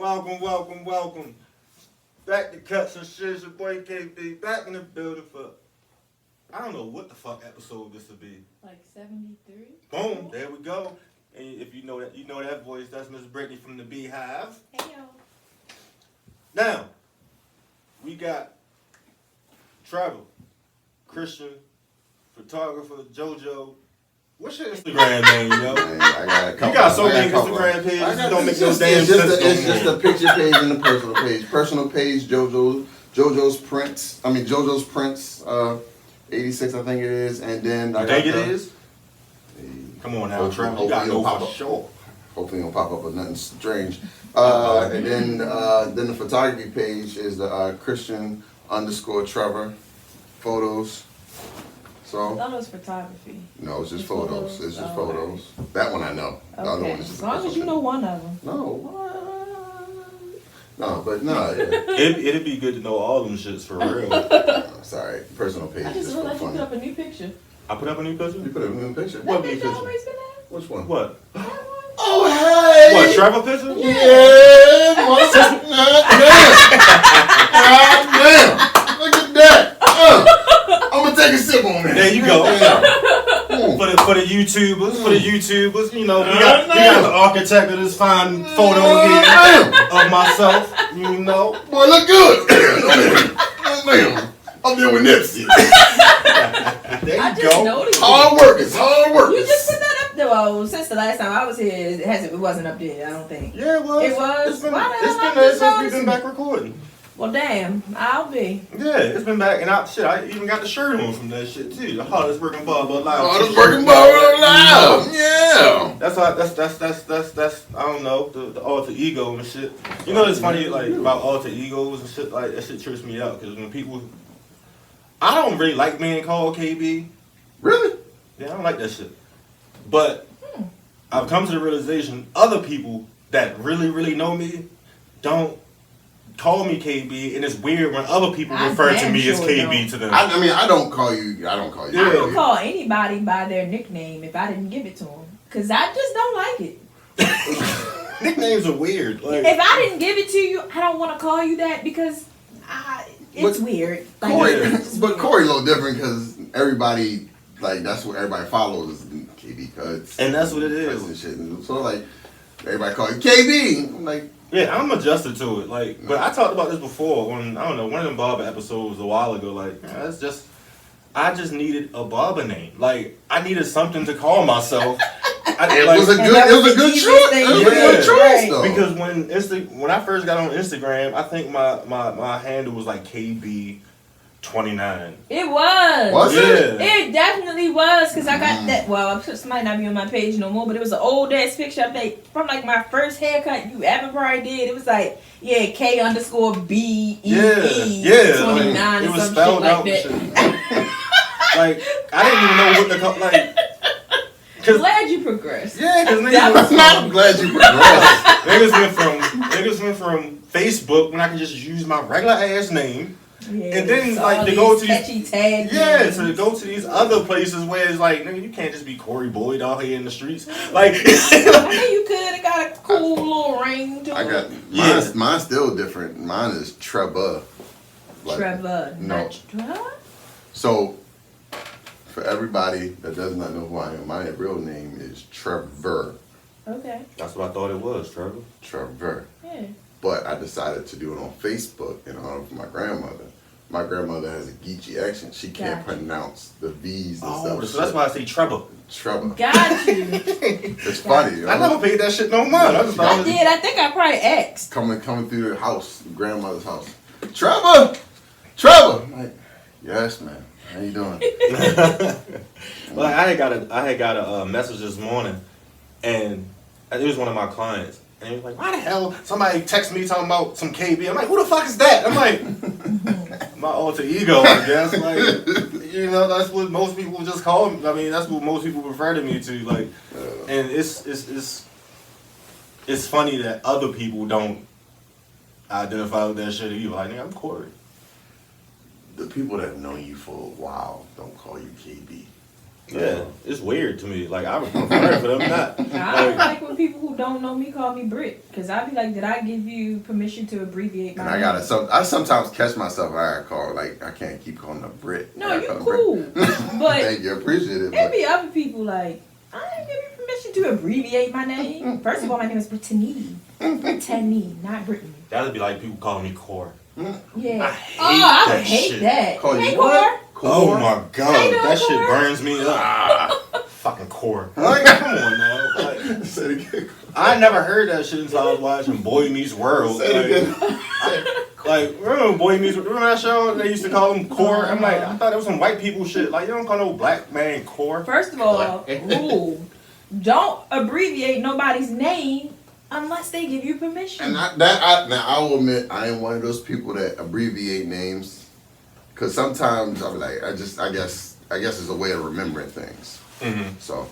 Welcome. Back to Cuts and Shit. It's your boy KB back in the building for I don't know what the fuck episode this will be. Like 73? Boom, there we go. And if you know that voice, that's Miss Brittany from the Beehive. Hey yo. Now, we got Trevor, Christian, photographer, JoJo. What's your Instagram name, yo? Man, I got a couple. You got so many Instagram pages, you don't make no damn sense. It's just a picture page and a personal page. Personal page, JoJo's Prince. JoJo's Prince, 86, I think it is. And then I think it is. Come on now, Trevor. You got to know for sure. Hopefully, it'll pop up with nothing strange. And then the photography page is the Christian_Trevor photos. So. I thought it was photography. No, it's just photos. It's just photos. Right. That one I know. Okay. The other one is just as long as you know one of them. No. Yeah. It'd be good to know all them shits for real. Sorry, personal page. I just realized you put up a new picture. I put up a new picture? You put up a new picture? What new picture? Always been at? Which one? What? Oh, hey! What, Trevor picture? Yeah! Damn! Look at that! I'm gonna take a sip on that. There you go. For the YouTubers, you know, we got the architect of this fine photo here of myself, you know. Boy, look good. Damn. I'm there with Nipsey. There you I just go. noticed Hard workers. You just put that up there. Well, since the last time I was here, it wasn't up there, I don't think. Yeah, it was. It was? It's been Why the there hell since we've been back recording. Well, damn, I'll be. Yeah, it's been back, and I even got the shirt on from that shit too. The hardest working barber alive. Hardest working barber alive. Yeah. That's I don't know, the alter ego and shit. You know, it's funny like about alter egos and shit like that. Shit trips me out because when people, I don't really like being called KB. Really? Yeah, I don't like that shit. But I've come to the realization other people that really know me don't call me KB, and it's weird when other people refer to me as KB to them. I don't call you. Yeah. I don't call anybody by their nickname if I didn't give it to them, cause I just don't like it. Nicknames are weird. Like, if I didn't give it to you, I don't want to call you that because it's weird. Like, but Corey's a little different because everybody that's what everybody follows is KB Cuts, and that's what it is. And shit. So like everybody call you KB. I'm like. Yeah, I'm adjusted to it. Like, but I talked about this before when one of them barber episodes a while ago. Like, I just needed a barber name. Like, I needed something to call myself. It was a good choice. It was a good choice, though. Because when I first got on Instagram, I think my handle was like KB29. It was. Was it? It definitely was, because I got that. Well, this might not be on my page no more, but it was an old ass picture I made from like my first haircut you ever probably did. It was like, K_BEE 29 it or was some spelled shit out like and that. shit. Like, I didn't even know what to call. Like, glad you progressed. Yeah, because I'm glad you progressed. niggas went from Facebook when I could just use my regular ass name. Yeah, and then to go to these to go to these other places where it's like, nigga, you can't just be Corey Boyd out here in the streets. Like, I mean, you could have got a cool little ring to it. Mine's still different. Mine is Trevor. Trevor. No. So, for everybody that does not know who I am, my real name is Trevor. Okay. That's what I thought it was, Trevor. Trevor. Yeah. But I decided to do it on Facebook in honor of my grandmother. My grandmother has a Geechee accent. She can't pronounce the V's and stuff. So that's why I say Trevor. Trevor. Got you. It's funny. I never paid that shit no mind. I did. I think I probably asked. Coming through the house, grandmother's house. Trevor! I'm like, yes, man. How you doing? Well, I had got a message this morning, and it was one of my clients. And he was like, why the hell somebody text me talking about some KB? I'm like, who the fuck is that? I'm like, my alter ego, I guess. Like, you know, that's what most people just call me. I mean, that's what most people refer to me to. Like, and it's funny that other people don't identify with that shit either. Like, nigga, I'm Corey. The people that have known you for a while don't call you KB. Yeah, it's weird to me. Like, I would prefer for them not. I don't like when people who don't know me call me Brit, because I be like, did I give you permission to abbreviate my name? I sometimes catch myself. I call like I can't keep calling her Brit. No, you cool, but thank you, appreciate it. there be other people like, I didn't give you permission to abbreviate my name. First of all, my name is Brittany. Brittany, not Brittany. That would be like people calling me Core. Yeah. I hate hate shit. that. Call Hey, you what? Core. Oh my god, How you doing, that shit Core? burns me up. Fucking Core. Like, come on now. Like, Say it again. I never heard that shit until I was watching Boy Meets World. Say it again. Like, remember Boy Meets World? Remember that show? They used to call him Core. I'm like, I thought it was some white people shit. Like, you don't call no black man Core. First of all, rule: don't abbreviate nobody's name unless they give you permission. And I will admit I am one of those people that abbreviate names, because sometimes I'm like I guess it's a way of remembering things. Mm-hmm. So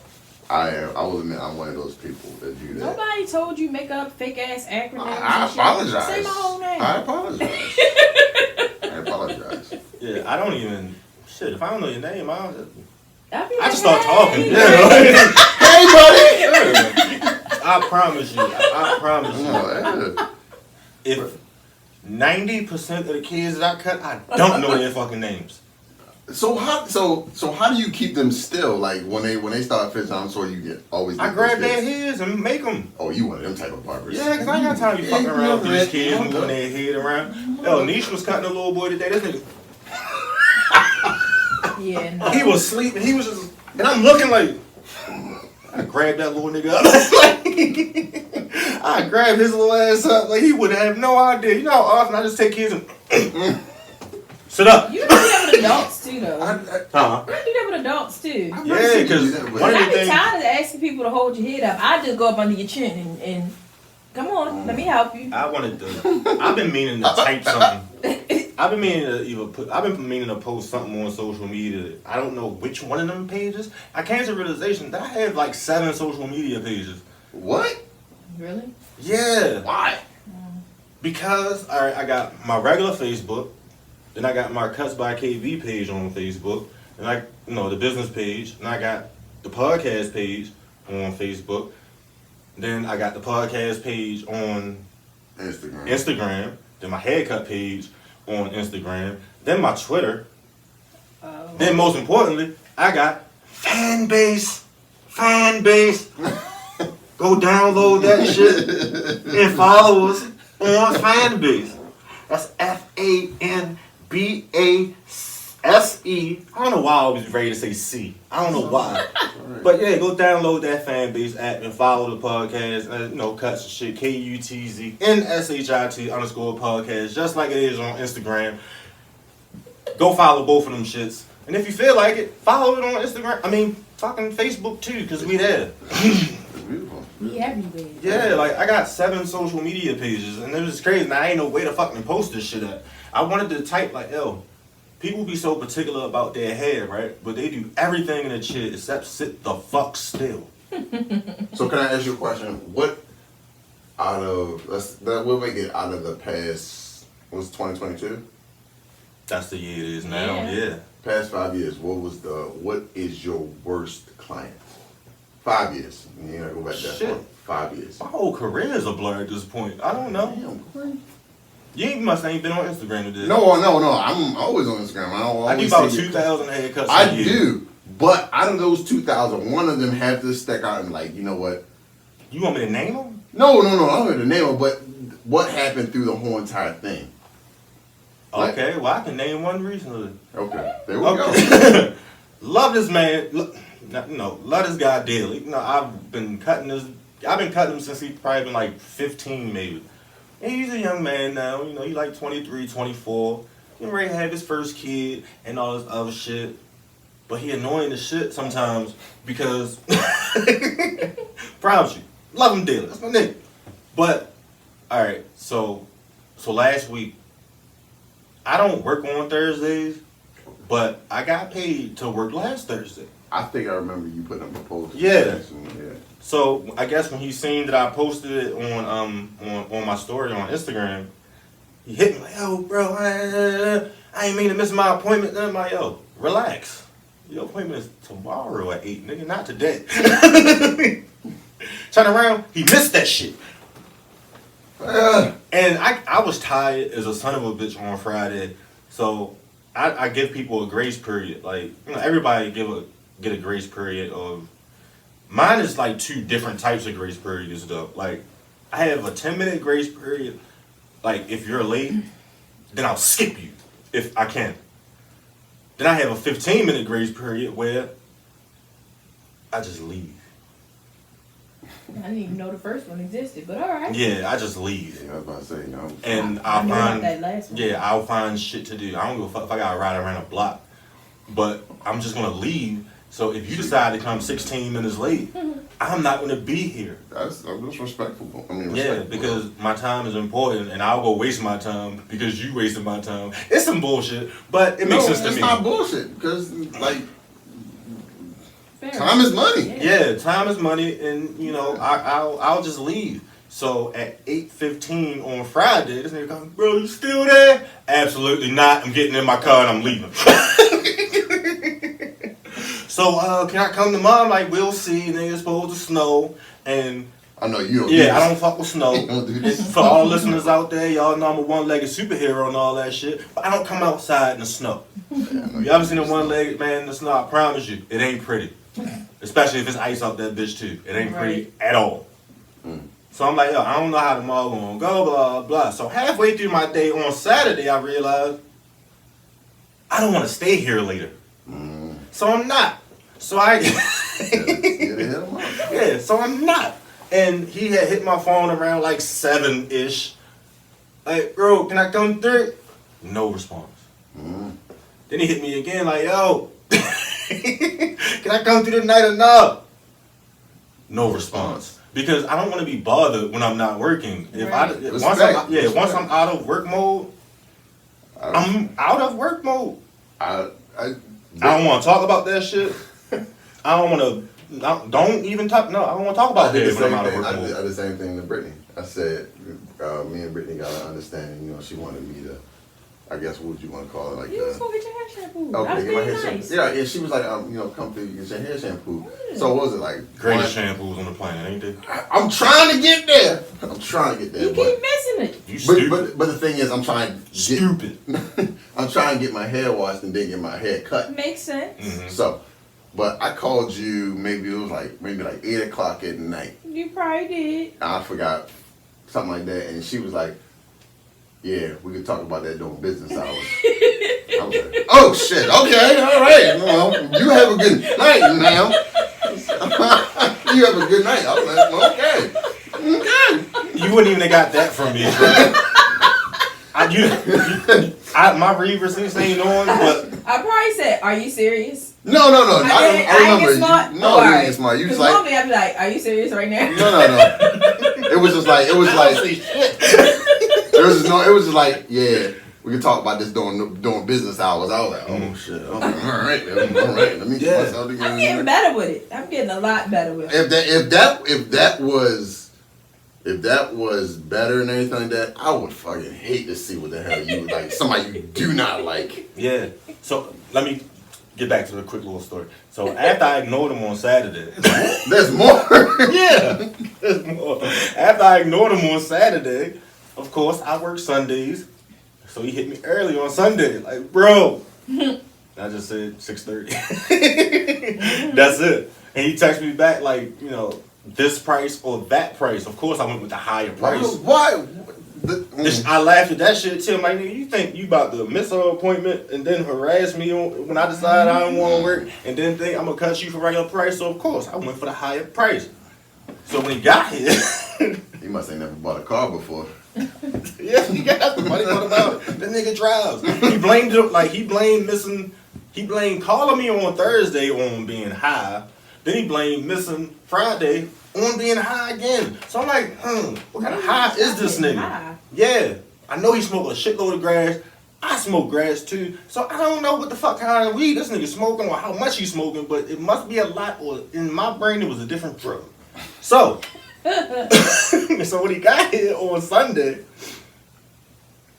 I will admit I'm one of those people that do that. Nobody told you make up fake ass acronyms. I and shit. apologize. Say my whole name. I apologize. I apologize. Yeah, I don't even. Shit, if I don't know your name, I I just start talking. Hey. Yeah. Hey, buddy. I promise you. I promise you. No, If 90% of the kids that I cut, I don't know their fucking names. So how do you keep them still? Like when they start fishing, I'm sure you always. I get grab those their kids. heads and make them. Oh, you one of them type of barbers? Yeah, because I ain't got time to be fucking around with these kids and moving their head around. Yo, Niche was cutting a little boy today. This nigga, Yeah, no. he was sleeping. He was just, and I'm looking like, I grabbed that little nigga up. I grabbed his little ass up like he would have no idea. You know how often I just take kids and sit up. You do that with adults too, though. Huh? You do that with adults too. Yeah, because one And of I the be things. tired of asking people to hold your head up. I just go up under your chin and come on, let me help you. I wanted to. I've been meaning to type something. I've been meaning to post something on social media. I don't know which one of them pages. I came to the realization that I have like 7 social media pages. What? Really? Yeah. Why? Because I got my regular Facebook, then I got my Cuts by KV page on Facebook, and the business page, and I got the podcast page on Facebook. Then I got the podcast page on Instagram. Then my haircut page on Instagram. Then my Twitter. Oh. Then most importantly, I got FANBASE. FANBASE. Go download that shit and follow us on FANBASE. That's FANBASE. I don't know why I was ready to say C. I don't know why. But yeah, go download that FANBASE app and follow the podcast. Cuts and shit. KUTZ NSHIT _podcast. Just like it is on Instagram. Go follow both of them shits. And if you feel like it, follow it on Instagram. I mean, fucking Facebook too, because we there. Beautiful. We everywhere. Yeah, like I got 7 social media pages, and it was crazy. Now I ain't no way to fucking post this shit at. I wanted to type like, yo, people be so particular about their hair, right? But they do everything in the shit except sit the fuck still. So can I ask you a question? What we'll make it out of the past? Was 2022? That's the year it is now. Yeah. Past 5 years. What is your worst client? 5 years. You ain't gotta go back that Shit. far. 5 years. My whole career is a blur at this point. I don't know. Damn. You must ain't been on Instagram today. No. I'm always on Instagram. I do about 2,000 haircuts a I year. do. But out of those 2,000, one of them had to stick out and like, you know what? You want me to name them? No. I don't know the name of it, but what happened through the whole entire thing? Okay, well I can name one recently. Okay. There we Okay. Love this man. Love this guy dearly. I've been cutting him since he's probably been like 15 maybe. And he's a young man now, he's like 23, 24. He's ready to have his first kid and all this other shit. But he annoying as shit sometimes because proud of you. Love him dearly. That's my nigga. But alright, so last week I don't work on Thursdays, but I got paid to work last Thursday. I think I remember you putting up a post. Yeah. Yeah. So I guess when he seen that I posted it on my story on Instagram, he hit me like, yo, bro, I ain't mean to miss my appointment. And I'm like, yo, relax. Your appointment is tomorrow at 8, nigga, not today. Turn around, he missed that shit. And I was tired as a son of a bitch on Friday, so I give people a grace period. Like, you know, everybody get a grace period of. Mine is like 2 different types of grace periods though. Like, I have a 10-minute grace period. Like, if you're late, then I'll skip you if I can. Then I have a 15-minute grace period where I just leave. I didn't even know the first one existed, but all right. Yeah, I just leave. Yeah, I was about to say, you know. And I knew about that last one. Yeah, I'll find shit to do. I don't give a fuck if I gotta ride around a block, but I'm just gonna leave. So if you decide to come 16 minutes late, I'm not gonna be here. That's respectful. I mean, Yeah, respectful. because my time is important, and I'll go waste my time because you wasted my time. It's some bullshit, but it makes sense to me. It's not bullshit because like Fair time is money. Yeah, time is money, and you know I'll just leave. So at 8:15 on Friday, this nigga comes, bro, you still there? Absolutely not. I'm getting in my car and I'm leaving. So can I come tomorrow? I'm like, we'll see. Nigga, it's supposed to snow, and I know you don't. yeah, I don't fuck with snow. You don't do this. For all the listeners out there, y'all know I'm a one-legged superhero and all that shit, but I don't come outside in the snow. You ever seen a one-legged man in the snow? I promise you, it ain't pretty. Especially if it's ice out that bitch too. It ain't pretty at all. So I'm like, yo, I don't know how tomorrow gonna go, blah, blah. So halfway through my day on Saturday, I realized I don't want to stay here later. So I'm not. So so I'm not. And he had hit my phone around like 7-ish. Like, bro, can I come through? No response. Then he hit me again like, yo, can I come through tonight or no? No response. Because I don't want to be bothered when I'm not working. Once I'm out of work mode, I'm out of work mode. I don't want to talk about that shit. I don't want to. Don't even talk. No, I don't want to talk about that when I'm out of work mode. I did the same thing to Brittany. I said, me and Brittany got an understanding. You know, she wanted me to. I guess what would you want to call it? Like You was gonna get your hair shampoo. Okay, That was get my hair really nice. shampoo. Yeah, and she was like, you know, come through, get your hair shampoo. So what was it like? Greatest shampoos on the planet, ain't they? I'm trying to get there. You keep missing it. You stupid. But the thing is, I'm trying to Stupid. I'm trying to get my hair washed and then get my hair cut. Makes sense. So, but I called you. Maybe it was like 8 o'clock at night. You probably did. I forgot something like that, and she was like, "Yeah, we could talk about that during business hours." I was like, "Oh shit, okay, all right. Well, you have a good night now. You have a good night." I was like, "Okay." You wouldn't even have got that from me, bro. My read receipts ain't on, but I probably said, "Are you serious?" No. I remember. Smart? No, you didn't get smart. You was like, normally I'd be like, "Are you serious right now?" No. It was just like. It was just like, yeah, we can talk about this during business hours. I was like, oh shit, all right. Let me get myself together. I'm getting better with it. I'm getting a lot better with it. If that was better and everything like that, I would fucking hate to see what the hell you like. Somebody you do not like. yeah. So let me get back to the quick little story. So after I ignored him on Saturday, there's more. Yeah, there's more. After I ignored him on Saturday, of course I work Sundays, so he hit me early on Sunday. Like, bro, I just said 6:30. That's it. And he texted me back like, you know, this price or that price. Of course I went with the higher price. Why? I laughed at that shit too. I'm like, nigga, you think you about to miss an appointment and then harass me when I decide I don't want to work and then think I'm going to cut you for regular price? So, of course, I went for the higher price. So, when he got here... He must have never bought a car before. Yeah, he got the money. What about it? That nigga drives. He blamed it, like, he blamed calling me on Thursday on being high. Then he blamed missing Friday on being high again. So I'm like, what kind of high is this nigga? High. Yeah, I know he smoked a shitload of grass. I smoke grass too. So I don't know what the fuck kind of weed this nigga smoking or how much he's smoking, but it must be a lot, or in my brain it was a different drug. So, so when he got here on Sunday,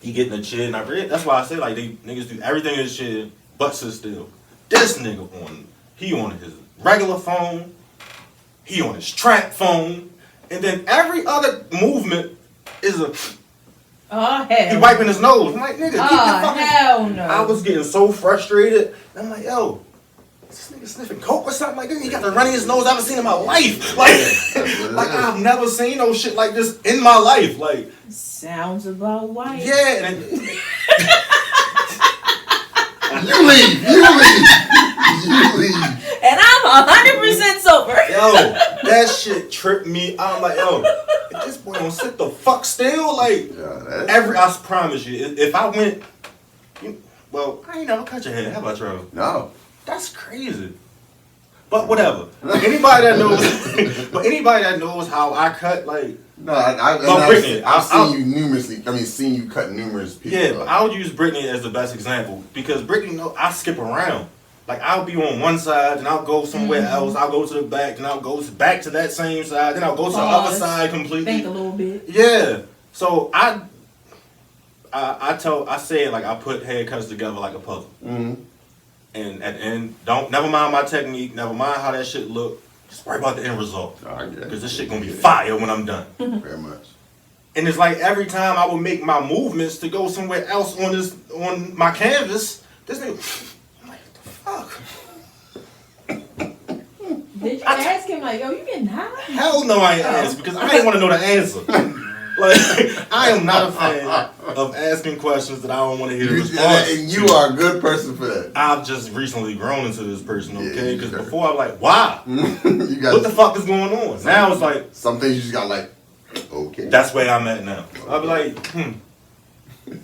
he getting a chill, and that's why I say like they niggas do everything in this shit but sit still. This nigga he on his regular phone, he on his trap phone, and then every other movement is a. Oh hell. He wiping his nose. I'm like, nigga, keep your fucking. Hell no. I was getting so frustrated. I'm like, yo, is this nigga sniffing coke or something like this? He got the runniest nose I've ever seen in my life. Like I've never seen no shit like this in my life. Like sounds about white. Yeah. You leave. And I'm 100% sober. Yo, that shit tripped me. I'm like, yo, if this boy don't sit the fuck still, like I promise you, if I went, well, I ain't never cut your hair. How about Trevor? No. That's crazy. But whatever. Anybody that knows how I cut, like. No, I've seen you numerously. I mean, seen you cut numerous people. Yeah, but I would use Brittany as the best example because Brittany, I skip around. Like I'll be on one side, and I'll go somewhere else. I'll go to the back, and I'll go back to that same side. Then I'll go to the other side completely. Think a little bit. Yeah. So I say it like I put haircuts together like a puzzle. Mm-hmm. And at the end, never mind my technique, never mind how that shit look. Just worry about the end result. Because this shit gonna be fire when I'm done. Very much. And it's like every time I would make my movements to go somewhere else on my canvas, this nigga, I'm like, what the fuck? Did you ask him like, yo, you getting high? Hell no, I ain't asked because I didn't want to know the answer. Like, I am not a fan of asking questions that I don't want to hear the response. And you are a good person for that. I've just recently grown into this person, okay? Because before I was like, why? What the fuck is going on? Now it's like... Some things you just got like, okay. That's where I'm at now. I'll be like,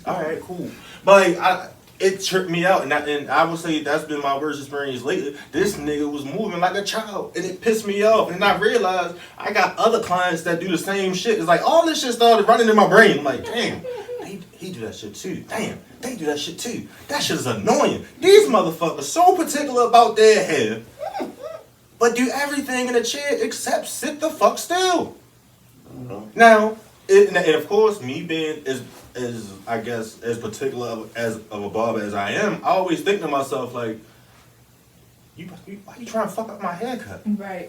all right, cool. But like, it tripped me out, and I would say that's been my worst experience lately. This nigga was moving like a child, and it pissed me off. And I realized I got other clients that do the same shit. It's like all this shit started running in my brain. I'm like, damn, he do that shit too. Damn, they do that shit too. That shit is annoying. These motherfuckers so particular about their hair, but do everything in a chair except sit the fuck still. Now, and of course, me being as I guess as particular of a barber as I am, I always think to myself like, why you trying to fuck up my haircut? Right.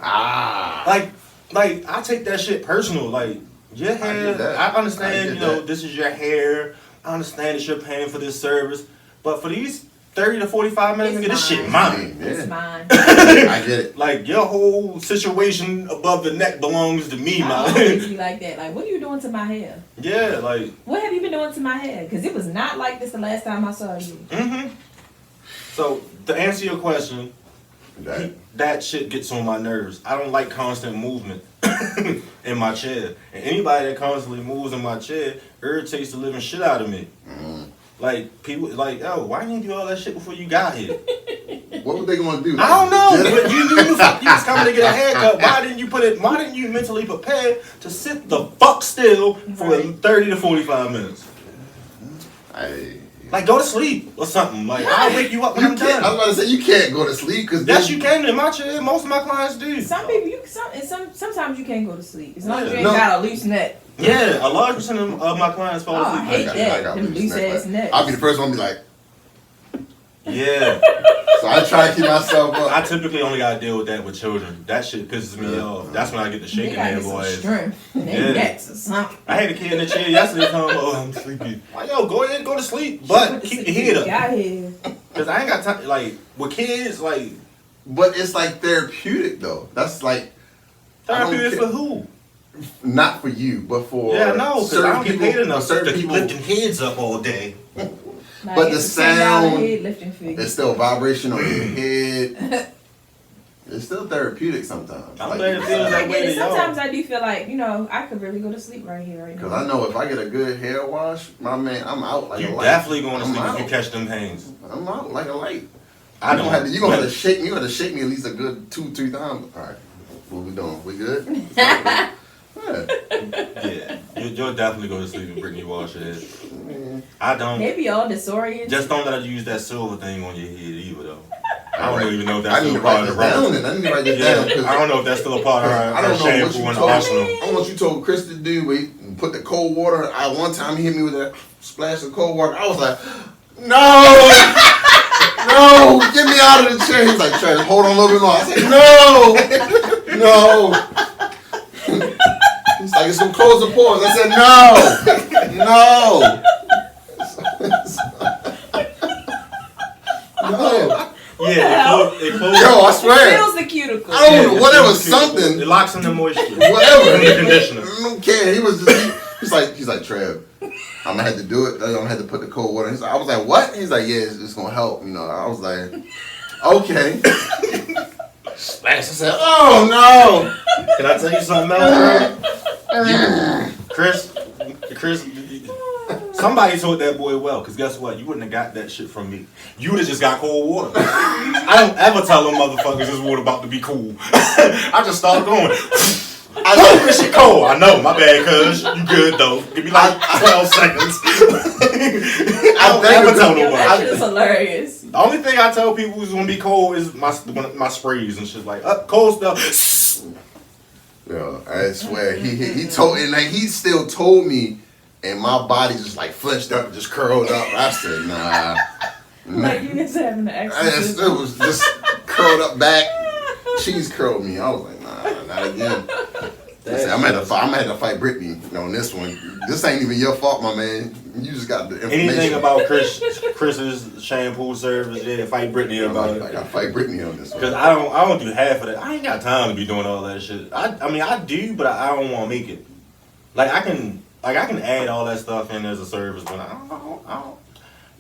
Like I take that shit personal. Like your hair, I understand. This is your hair. I understand that you're paying for this service, but for these 30 to 45 minutes, this shit mine. It's mine. I get it. Like your whole situation above the neck belongs to me, man. I always be like that. Like, what are you doing to my hair? Yeah, like. What have you been doing to my hair? Because it was not like this the last time I saw you. Mm-hmm. So to answer your question, that shit gets on my nerves. I don't like constant movement in my chair, and anybody that constantly moves in my chair irritates the living shit out of me. Like, people, like, oh, why didn't you do all that shit before you got here? What were they going to do? I don't know, but you was coming to get a haircut. Why didn't you mentally prepare to sit the fuck still for 30 to 45 minutes? Like, go to sleep or something. Like, I'll wake you up when I'm done. I was about to say, you can't go to sleep. Yes, you can in my chair. Most of my clients do. Some people, sometimes you can't go to sleep. As long as you ain't got a loose neck. Yeah, a large percent of my clients fall asleep. I hate that. Them loose ass necks. I'll be the first one to be like, yeah. So I try to keep myself up. I typically only gotta deal with that with children. That shit pisses me off. That's when I get the shaking hand boys. Necks or something. I had a kid in the chair yesterday telling me, I'm sleepy. Like, yo, go ahead, go to sleep, but keep your head up. Because I ain't got time. Like, with kids, like. But it's like therapeutic though. That's like. Therapeutic for who? Not for you, but for because I don't get paid enough to keep lifting heads up all day. But the sound is still vibration on your head. It's still therapeutic sometimes. I'm glad it feels that way to y'all. Sometimes I do feel like, I could really go to sleep right here, right now. Because I know if I get a good hair wash, my man, I'm out like a light. You definitely going to sleep if you catch them hangs. I'm out like a light. I don't. You're going to have to shake me. You're going to shake me at least a good 2-3 times. All right. What we doing? We good? Yeah, you'll definitely go to sleep and Brittany wash your head. I don't. Maybe all disoriented. Just don't let her use that silver thing on your head either, though. I don't even know if that's still a part of the I need to write this down. I don't know if that's still a part of her shampoo in the arsenal. I don't know what you told Chris to do, but he put the cold water. One time he hit me with a splash of cold water. I was like, no! no, get me out of the chair. He's like, Trev, hold on a little bit more. I said, no. He's like, it's gonna close the pores. I said, no. Yeah, it closes. Yo, I swear. It feels the cuticle. I don't know, whatever, something. It locks in the moisture. Whatever. In the conditioner. I don't care. He was just, he's like, Trev, I'm gonna have to do it. I'm gonna have to put the cold water in. I was like, what? He's like, yeah, it's gonna help. You know, I was like, okay. Splash. I said, oh no. Can I tell you something else, Chris, somebody told that boy well, because guess what? You wouldn't have got that shit from me. You would have just got cold water. I don't ever tell them motherfuckers this water about to be cool. I just start going. I know this shit cold. I know, my bad, cuz. You good though. Give me like 12 seconds. I don't ever tell nobody. That shit's hilarious. The only thing I tell people who's gonna be cold is my sprays and shit like cold stuff. Yo, I swear, he told, and like, he still told me, and my body just like flinched up, just curled up. I said, nah. Like you guys having an It exorcism. was just curled up back. Cheese curled me. I was like, nah, not again. I said, I'm gonna have to fight Brittany on this one. This ain't even your fault, my man. You just got the information. Anything about Chris's shampoo service, yeah, fight Brittany about it. I gotta fight Brittany on this one. Cause I don't do half of that. I ain't got time to be doing all that shit. I mean I do, but I don't want to make it. Like I can add all that stuff in as a service, but I don't.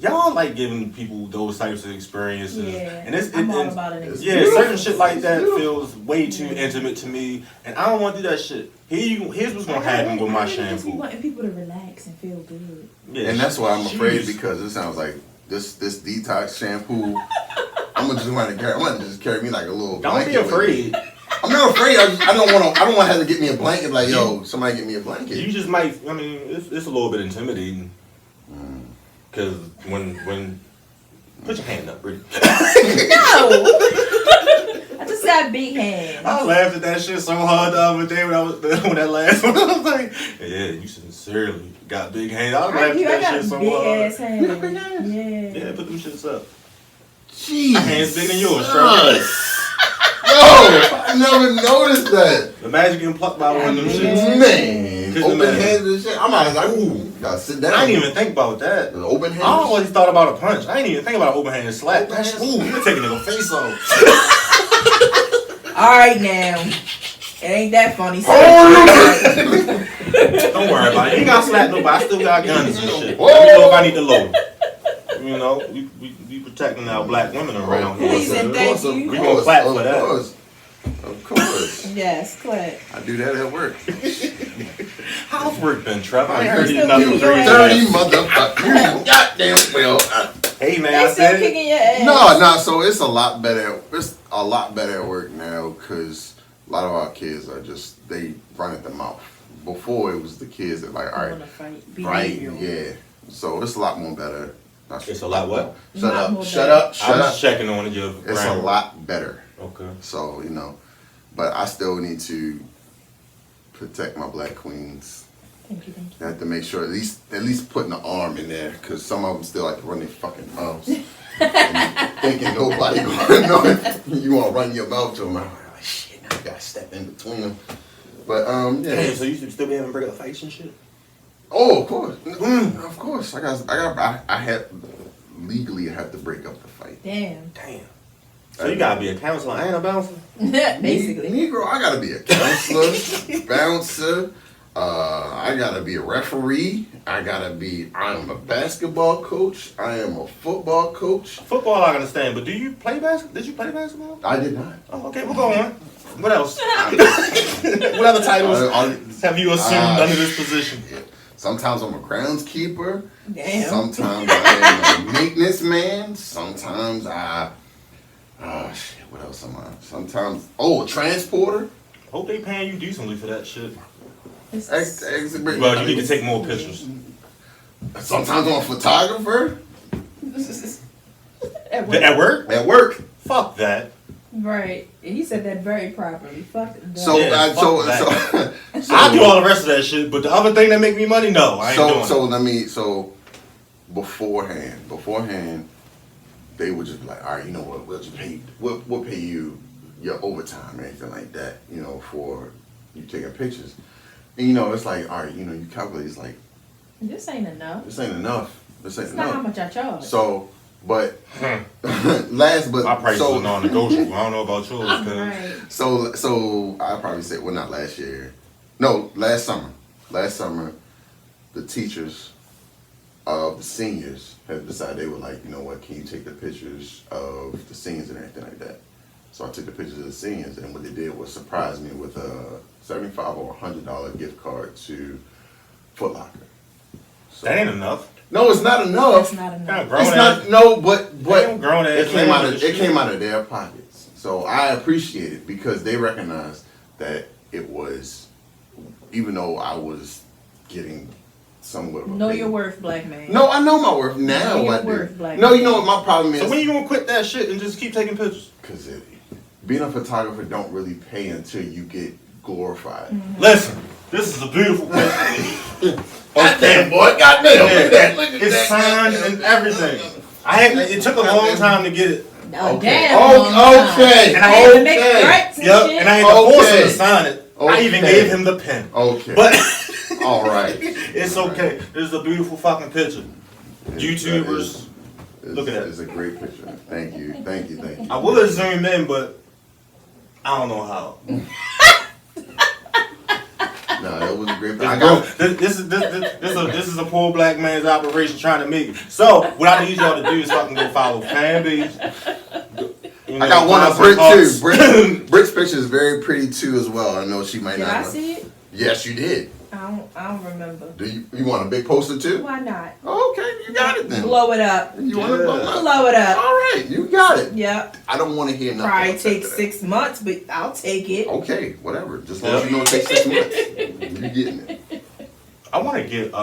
Y'all like giving people those types of experiences, Yeah, and I'm all about it. Yeah, certain shit like that feels way too intimate to me, and I don't want to do that shit. Here's what's gonna happen with my shampoo. We wanting people to relax and feel good. Yeah, And that's why I'm afraid, because it sounds like this detox shampoo. I'm gonna just carry me like a little. Don't be blanket afraid. I'm not afraid. I don't want to have to get me a blanket. Like, yo, somebody get me a blanket. You just might. I mean, it's a little bit intimidating. Cause when put your hand up, Brittany. No, I just got big hands. I laughed at that shit so hard the other day when that last one. I was like, yeah, you sincerely got big hands. I laughed at that shit so big hard. ass hands. Yeah, put them shits up. Jeez. My hands bigger than yours, Trevor. Yo, I never noticed that. Imagine getting plucked by one of them shits. Man, open hands and shit. I'm like, ooh, gotta sit down. I didn't even think about that. The open hands. I always thought about a punch. I didn't even think about an open hand slap. That shit, ooh, you're taking the face off. Alright now. It ain't that funny. So Don't worry about it. You ain't got to slap nobody. I still got guns and shit. Let me know if I need to load. You know, we protecting our black women around here. Please and thank you. We gonna clap for that. Of course. Yes, clap. I do that at work. How's work been, Trevor? I ain't heard Still you nothing kicking for your 3 ass. days. Motherfucker. Goddamn well. Hey man, They I still said kicking your ass. No, so it's a lot better. It's a lot better at work now, because a lot of our kids are just, they run at the mouth. Before it was the kids that like, all right, right, yeah. So it's a lot more better. It's a lot what? Shut up. I'm just checking on your It's a lot better. Okay. So, you know, but I still need to protect my black queens. Thank you. I have to make sure at least putting an arm in there, because some of them still like to run their fucking mouths. And thinking nobody gonna know if you want to run your mouth to them. I'm like, shit, now you gotta step in between them. But yeah. Damn, so you should still be having regular fights and shit? Oh, of course. Of course. I legally have to break up the fight. Damn. So you gotta be a counselor and a bouncer? Basically. Negro, I gotta be a counselor, bouncer. I gotta be a referee. I am a basketball coach. I am a football coach. Football I understand, but did you play basketball? I did not. Oh, okay, we'll go on. What else? What other titles have you assumed under this position? Yeah. Sometimes I'm a groundskeeper. Damn. Sometimes I am a maintenance man. Sometimes what else am I? Sometimes, a transporter. Hope they paying you decently for that shit. Well, you need to take more pictures. Sometimes I'm a photographer. At work. At work. Fuck that. Right. And he said that very properly. Fuck that. So I do all the rest of that shit, but the other thing that make me money, no, I ain't doing it. So beforehand, they would just be like, all right, you know what, we'll pay you your overtime or anything like that, you know, for you taking pictures. And you know, it's like, all right, you know, you calculate, it's like, this ain't enough. This ain't enough. It's not how much I charge. So, but my price is non-negotiable. I don't know about yours. Right. So I probably say, well, not last year. No, last summer. Last summer, the teachers of the seniors have decided they were like, you know what, can you take the pictures of the seniors and everything like that? So I took the pictures of the seniors, and what they did was surprise me with a $75 or $100 gift card to Foot Locker. So, that ain't enough. No, it's not enough. It's not enough. It's not. No, but it came out of their pockets. So I appreciate it because they recognized that it was, even though I was getting somewhat of a know your worth, black man. No, I know my worth now. Know your worth, black no, man. you know what my problem is? So when you gonna quit that shit and just keep taking pictures? Because being a photographer don't really pay until you get glorified. Mm-hmm. Listen, this is a beautiful picture. Goddamn, boy, goddamn, look at that. Look at it's that. signed and everything. It took a long time to get it. Okay. Okay. And I had to make strikes and Yep, shit. and I had to force him to sign it. I even gave him the pen. Okay. But all right. It's okay. This is a beautiful fucking picture. YouTubers, look at that. It's a great picture. Thank you. I would zoom in, but I don't know how. No, that was a great picture. This is a poor black man's operation trying to make it. So what I need y'all to do is fucking go follow FANBASE. I got one of Britt too. Britt's picture is very pretty too as well. I know she might Did not. I see it? Yes, you did. I don't remember. Do you want a big poster too? Why not? Okay, you got it then. Blow it up. You want to blow it up? Blow it up. All right, you got it. Yep. I don't want to hear nothing. Probably take 6 months, but I'll take it. Okay, whatever. Just let you know it takes 6 months. You getting it? I want to get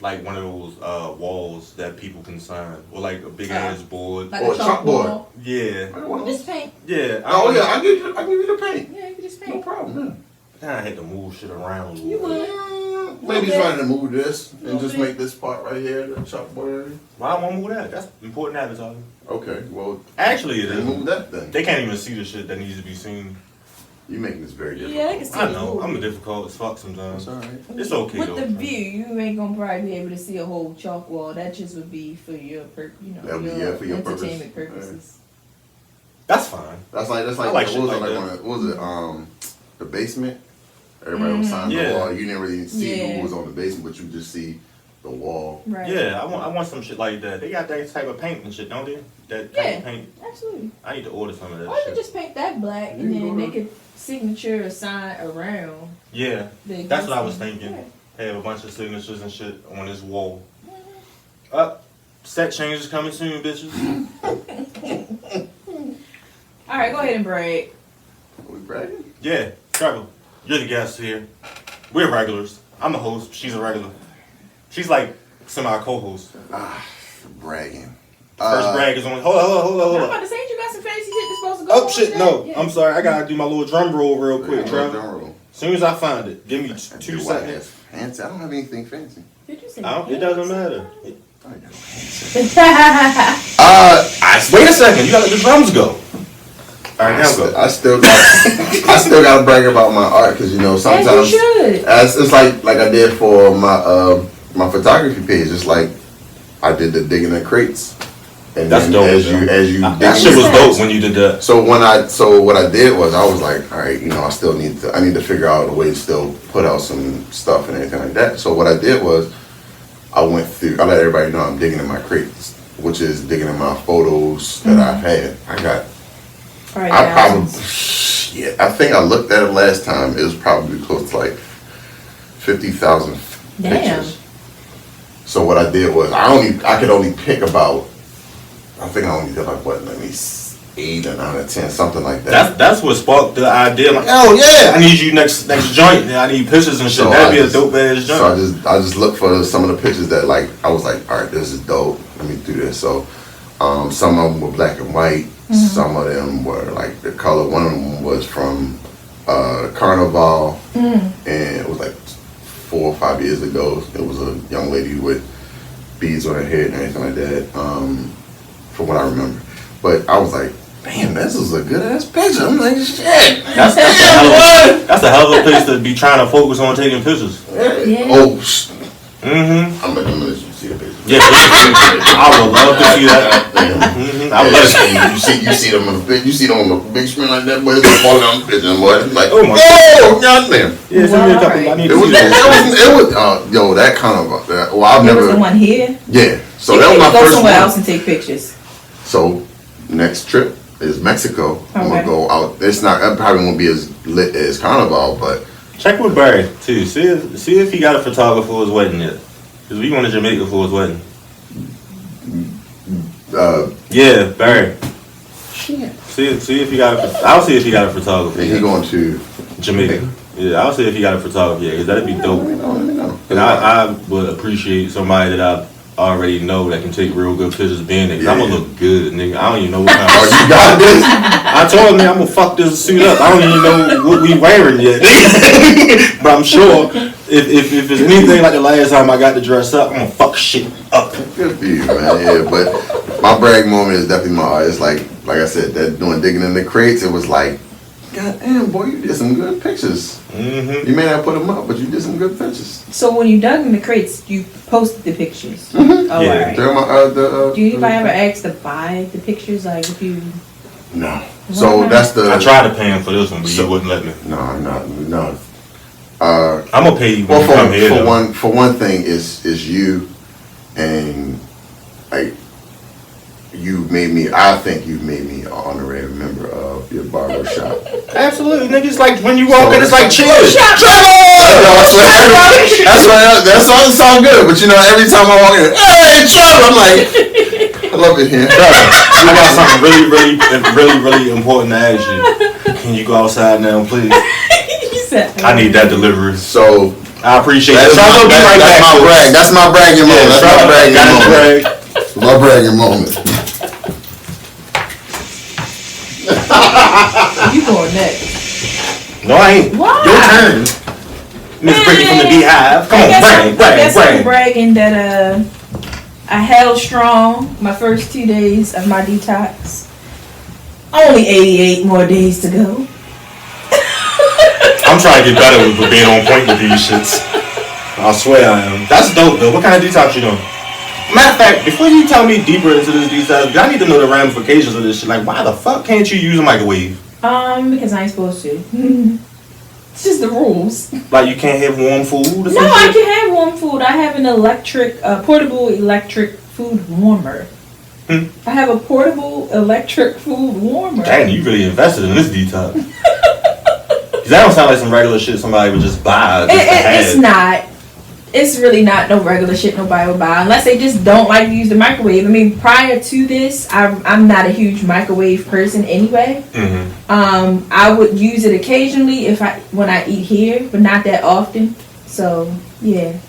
like one of those walls that people can sign, or like a big ass board, Like or a a chalkboard. Yeah. Just paint. Yeah. Oh yeah, I give you the paint. Yeah, you can just paint. No problem. I had to move shit around. You would. Maybe trying to move this and just make this part right here the chalkboard area. Why I want to move that? That's important advertising. Okay, well. Actually, it is. Move that then. They can't even see the shit that needs to be seen. You're making this very difficult. Yeah, they can see I know. I'm difficult as fuck sometimes. It's alright. It's okay With though. the view, you ain't gonna probably be able to see a whole chalk wall. That just would be for your, for your entertainment purpose. purposes. That's fine. That's like I like shit like what was it? The basement. Everybody was signing the wall. You didn't really see who was on the basement, but you just see the wall. Right. Yeah, I want some shit like that. They got that type of paint and shit, don't they? That type of paint. Absolutely. I need to order some of that Or you shit. could just paint that black and then they could signature a sign around. Yeah, that's what I was thinking. Yeah. Have a bunch of signatures and shit on this wall. Set changes coming soon, bitches. All right, go ahead and brag. Are we bragging? Yeah, Trevor, you're the guest here. We're regulars. I'm the host. She's a regular. She's like semi-co-host. Bragging. First brag is on. Hold on. I'm about to say, you got some fancy shit that's supposed to go Oh on shit, today? no. Yeah. I'm sorry. I gotta do my little drum roll real quick, Trevor. Drum roll. As soon as I find it, give me 2 Do I seconds. have fancy? I don't have anything fancy. Did you say It doesn't matter. I got fancy. Wait a second. You gotta let the drums go. All right, now go. I still got to brag about my art because sometimes As you should. It's like I did for my my photography page. It's like I did the digging in crates, and That's then dope. as you That shit was dope when you did that. So what I did was I was like, all right, I need to figure out a way to still put out some stuff and everything like that. So what I did was I let everybody know I'm digging in my crates, which is digging in my photos that I've had. I think I looked at it last time. It was probably close to like 50,000 pictures. So what I did was I could only pick about. I think I only did like 8 or 9 or 10, something like that. That's what sparked the idea. Like, oh yeah, I need you next joint. I need pictures and shit. That'd be a dope ass joint. So I just looked for some of the pictures that like I was like, all right, this is dope. Let me do this. So some of them were black and white. Some of them were like the color. One of them was from Carnival, and it was like 4 or 5 years ago. It was a young lady with beads on her head and everything like that. from what I remember. But I was like, damn, this is a good ass picture. I'm like, shit. That's a hell of a place to be trying to focus on taking pictures. Yeah. Oh, Mm-hmm. I'm gonna let you see the picture. Yeah, I would love to see that. I would love to see that. You see them on the big, you see them on the big screen like that, boy. It's falling on the picture, boy. It's like, Oh my goddamn. Yeah, send me a couple. I need to see that. It was, yo, that kind of, well, I've There never. was the one here. Yeah, so You that was can my go first somewhere one. else and take pictures. So next trip is Mexico. I'm Okay. gonna go out. It probably won't be as lit as Carnival, but Check with Barry too. See if he got a photographer for his wedding yet. Cause we went to Jamaica for his wedding. Yeah, Barry. shit. See if he got I'll see if he got a photographer. And he going to Jamaica. Yeah, I'll see if he got a photographer. Yeah, cause that'd be dope. Let me know. And I would appreciate somebody that I already know that can take real good pictures being there. Cause I'm gonna look good, nigga. I don't even know what kind Oh, of you got this? I told him, man, I'm gonna fuck this suit up. I don't even know what we wearing yet. But I'm sure if it's anything like the last time I got to dress up, I'm gonna fuck shit up. Good for you, man. Yeah, but my brag moment is definitely my. It's like I said, that doing digging in the crates. It was like, God damn, boy, you did some good pictures. Mm-hmm. You may not put them up, but you did some good pictures. So when you dug in the crates, you posted the pictures. Oh, Yeah. alright. They're my, Do anybody ever ask to buy the pictures? Like if you No. So Why? that's the. I tried to pay him for this one, but he wouldn't let me. No. I'm gonna pay you when Well, you come here. for one thing is you, and like you made me. I think you've made me an honorary member of your barber shop. Absolutely, nigga. It's like when you walk in, it's like cheers. That's why it sound good. But you know, every time I walk in, hey, Trevor, I'm like, I love it here. I got something really important to ask you. Can you go outside now, please? I need that delivery. So I appreciate that's it. Trevor, be right back. my brag. That's my bragging moment. That's my bragging moment. My bragging moment. you going next? No, I ain't. Why? Your turn. Miss Brittany from the Beehive. Come on, I guess I'm brag. bragging that I held strong my first 2 days of my detox. Only 88 more days to go. I'm trying to get better with being on point with these shits. I swear I am. That's dope though. What kind of detox you doing? Matter of fact, before you tell me deeper into this detox, I need to know the ramifications of this shit. Like, why the fuck can't you use a microwave? Because I ain't supposed to. It's just the rules. Like, you can't have warm food or something? No, I can have warm food. I have an portable electric food warmer. I have a portable electric food warmer. Dang, you really invested in this detox. Cause that don't sound like some regular shit somebody would just buy. It's not. It's really not no regular shit nobody would buy unless they just don't like to use the microwave. I mean, prior to this, I'm not a huge microwave person anyway. Mm-hmm. I would use it occasionally when I eat here, but not that often. So yeah,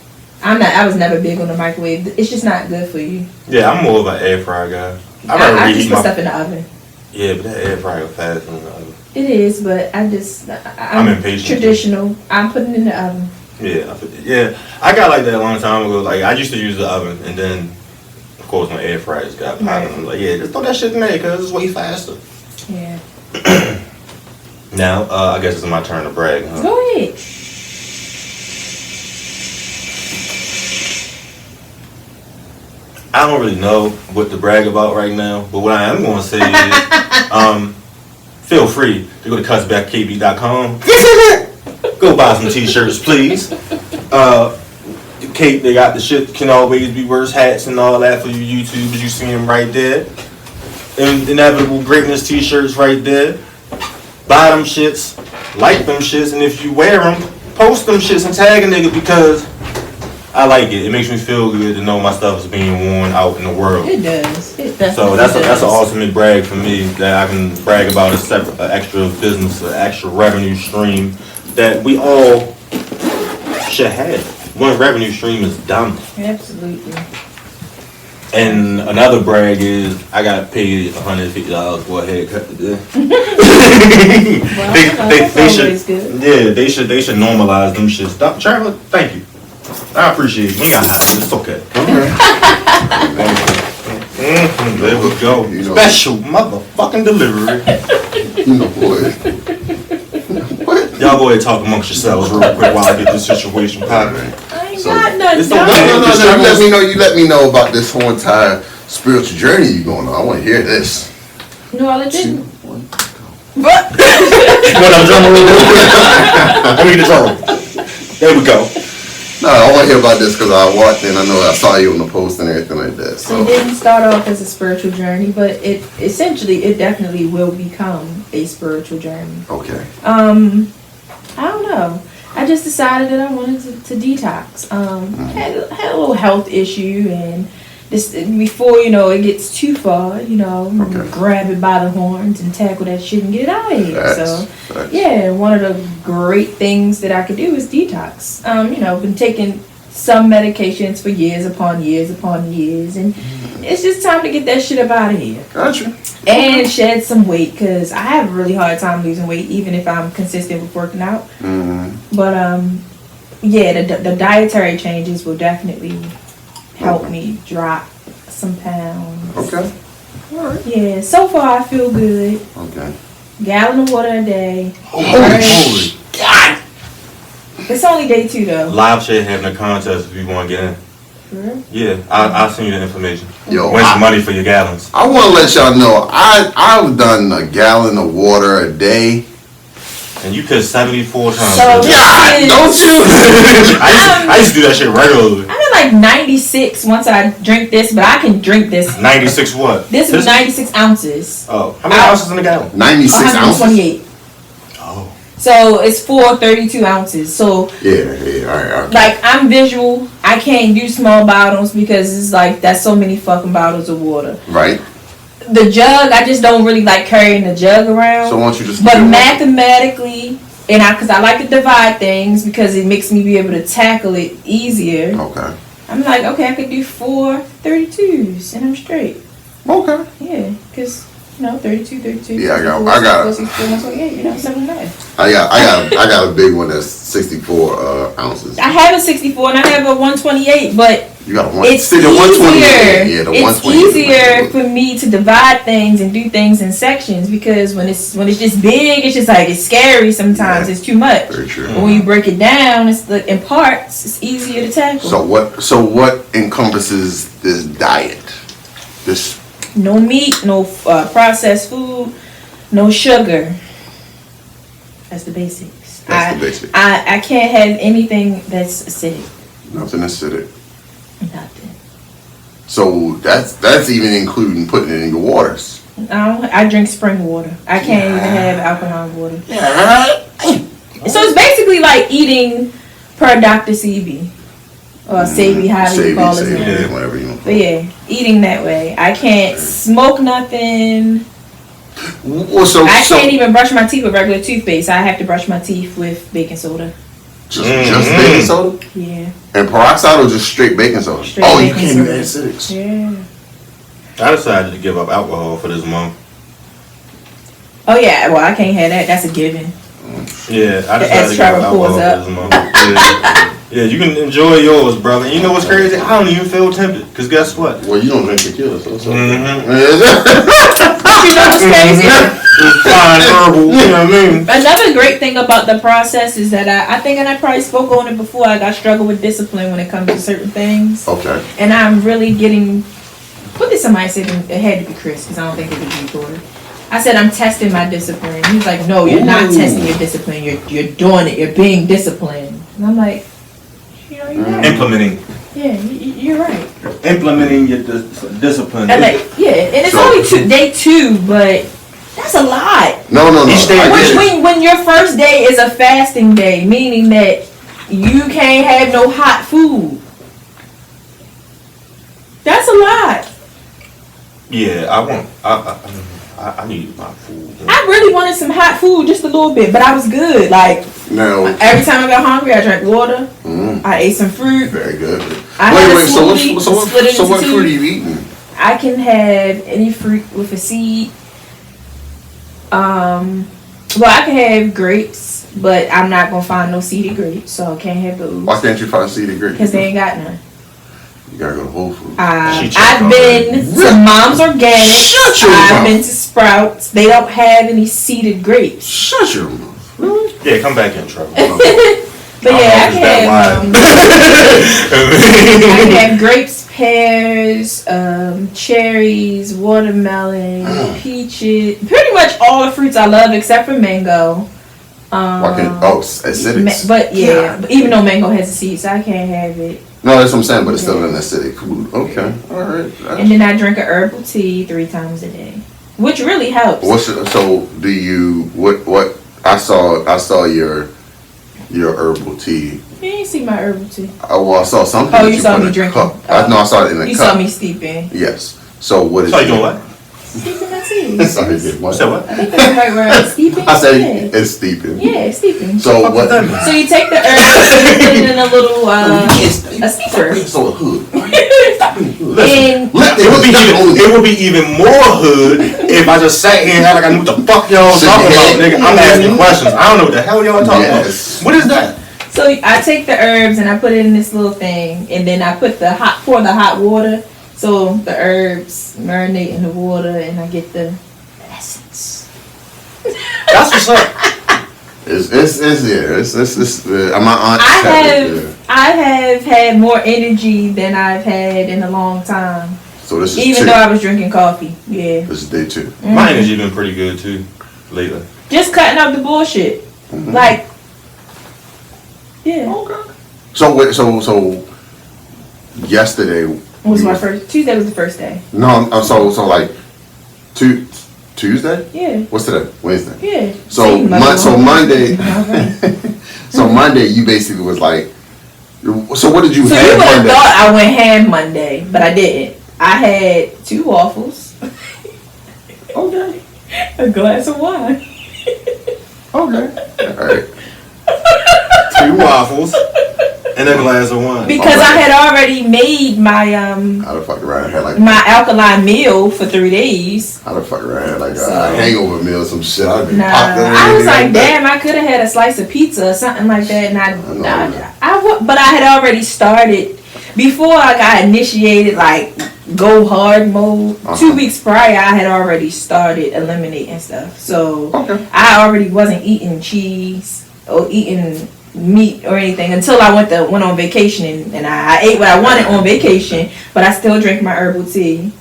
I was never big on the microwave. It's just not good for you. Yeah, I'm more of an air fryer guy. I just put stuff in the oven. Yeah, but that air fryer fast in the oven. It is, but I'm impatient. Traditional. I'm putting it in the oven. Yeah, I got like that a long time ago. Like, I used to use the oven, and then, of course, when air fryers got popping, I'm like, yeah, just throw that shit in there, cause it's way faster. Yeah. Now, I guess it's my turn to brag, huh? Go ahead. I don't really know what to brag about right now, but what I am going to say is, feel free to go to cutsbackkb.com. Go buy some t-shirts, please. Cape, they got the shit can always be worse hats and all that for you YouTubers. You see them right there. Inevitable Greatness t-shirts right there. Buy them shits, like them shits, and if you wear them, post them shits and tag a nigga because I like it. It makes me feel good to know my stuff is being worn out in the world. It does. It definitely So that's does. an ultimate brag for me that I can brag about a separate, extra business, an extra revenue stream that we all should have. One revenue stream is dumb. Absolutely. And another brag is I got paid $150 for a haircut today. Well, they always should, good. yeah, they should normalize them shit. Stop, Trevor. Thank you. I appreciate it. We ain't got hot. It's okay. There we go. You know, Special motherfucking delivery. you know, boy. What? Y'all go ahead and talk amongst yourselves real quick while I get this situation popping. I ain't So, got nothing. it's done. No. You let me know about this whole entire spiritual journey you going on. I want to hear this. No, I didn't. What I'm drumming Let me get the drum. There we go. No, I want to hear about this because I watched and I know I saw you on the post and everything like that. So it didn't start off as a spiritual journey, but it definitely will become a spiritual journey. Okay. I don't know. I just decided that I wanted to detox. Had a little health issue, and this before it gets too far, grab it by the horns and tackle that shit and get it out of here. Facts. Yeah, one of the great things that I could do is detox. Been taking some medications for years upon years, and it's just time to get that shit up out of here. Gotcha. And shed some weight, because I have a really hard time losing weight, even if I'm consistent with working out. Mm-hmm. But yeah, the dietary changes will definitely help me drop some pounds. Okay. All right. Yeah, so far I feel good. Okay. Gallon of water a day. Holy God! It's only day 2 though. Live shit having a contest if you want to get in. For real? Yeah, I'll send you the information. Yo, Win some money for your gallons. I want to let y'all know I've done a gallon of water a day. And you pissed 74 times. So a day. God, don't you? I used to do that shit regularly. I'm at like 96 once I drink this, but I can drink this. 96 what? This was 96 ounces. Oh, how many ounces in a gallon? 96 ounces. 128. Oh. So it's 432 ounces. So Yeah. All right. like I'm visual. I can't do small bottles because it's like that's so many fucking bottles of water. Right. The jug, I just don't really like carrying the jug around. So why don't you just? But mathematically, because I like to divide things because it makes me be able to tackle it easier. Okay. I'm like, okay, I could do 4 32s and I'm straight. Okay. Yeah, because 32. Yeah, I got. 7.5. I got a big one that's 64 ounces. I have a 64 and I have a 128, but You got a one. it's See, the 120. easier. Yeah, the It's 120. easier for me to divide things and do things in sections because when it's just big, it's just like it's scary sometimes. Yeah. It's too much. Very true. But when you break it down, it's like in parts. It's easier to tackle. So what encompasses this diet? This. No meat, no processed food, no sugar. That's the basics. That's the basics. I can't have anything that's acidic. Nothing acidic. Nothing. So that's even including putting it in your waters. I drink spring water. I can't even have alkaline water. Yeah. So it's basically like eating per Dr. Sebi. Or Sebi, however you call it. Yeah, whatever you want. But yeah, eating that way. I can't smoke nothing. Well, I can't even brush my teeth with regular toothpaste. I have to brush my teeth with baking soda. Just baking soda? Yeah. And peroxide or just straight baking soda? Straight You baking can't do soda. acidics. Yeah. I decided to give up alcohol for this month. Oh yeah, well I can't have that. That's a given. Yeah, I decided As to give Trevor up pulls alcohol up. for this month. Yeah, you can enjoy yours, brother. And you know what's crazy? I don't even feel tempted. Because guess what? Well, you don't drink tequila, so it's okay. You know what's crazy? Fine herbal, you know what I mean? Another great thing about the process is that I think, and I probably spoke on it before, I struggle with discipline when it comes to certain things. Okay. And I'm really getting, what did somebody say? It had to be Chris, because I don't think it was recorded. I said, I'm testing my discipline. He's like, no, you're not testing your discipline. You're doing it. You're being disciplined. And I'm like, you're right. Implementing. Yeah, you're right. Implementing your discipline. And and it's only day 2, but that's a lot. No. Each day When your first day is a fasting day, meaning that you can't have no hot food. That's a lot. Yeah, I need my food. I really wanted some hot food, just a little bit, but I was good. Like, No. every time I got hungry, I drank water. I ate some fruit. Very good. I had a So smoothie, what split it into fruit two. are you eating? I can have any fruit with a seed. Well, I can have grapes, but I'm not gonna find no seeded grapes, so I can't have those. Why can't you find seeded grapes? Because they ain't got none. You gotta go to Whole Foods. I've been to Mom's Organic. Shut your mouth. I've been to Sprouts. They don't have any seeded grapes. Shut your mouth. Really? Yeah, come back in, Trevor. But yeah, I can have grapes, pears, cherries, watermelon, peaches. Pretty much all the fruits I love except for mango. Acidic. But yeah, but even though mango has a seed, so I can't have it. No, that's what I'm saying, but it's still an acidic food. Okay, all right. And then I drink an herbal tea 3 times a day, which really helps. So do you? What? I saw your herbal tea. You didn't see my herbal tea. Well, I saw something. Oh, you saw me drinking. I saw it in a cup. You saw me steeping. Yes. So what is? So you doing what? Steeping my tea. Sorry, what? So what? I think that's the right word. Steeping. I said it's steeping. Yeah, steeping. So what? So you take the herbs and you put it in a little a steeper. So a hood. And It would be even more hood if I just sat here and act like I knew what the fuck y'all talking about, nigga. I'm asking questions. I don't know what the hell y'all talking about. What is that? So I take the herbs and I put it in this little thing, and then I put pour the hot water. So the herbs marinate in the water, and I get the essence. That's what's up. My aunt. I have had more energy than I've had in a long time. So this is even though I was drinking coffee. Yeah. This is day 2. Mm-hmm. My energy been pretty good too lately. Just cutting out the bullshit. Mm-hmm. Like. Yeah. Okay. So yesterday was my first. Tuesday was the first day. No, so like Tuesday? Yeah. What's today? Wednesday. Yeah. So Monday. So Monday you basically was like. So what did you have? So you would have Monday? thought I went ham Monday, but I didn't. I had 2 waffles. Okay. A glass of wine. Okay. All right. 2 waffles and a glass of wine. Because I had already made my How the fuck around had like my alkaline meal for 3 days. How the fuck around had like a hangover meal or some shit. I'd be Nah, popped up. I was like, damn, I could have had a slice of pizza or something like that, and but I had already started before I got initiated like go hard mode. 2 weeks prior, I had already started eliminating stuff, so I already wasn't eating cheese or eating meat or anything until I went on vacation, and I ate what I wanted on vacation, but I still drank my herbal tea.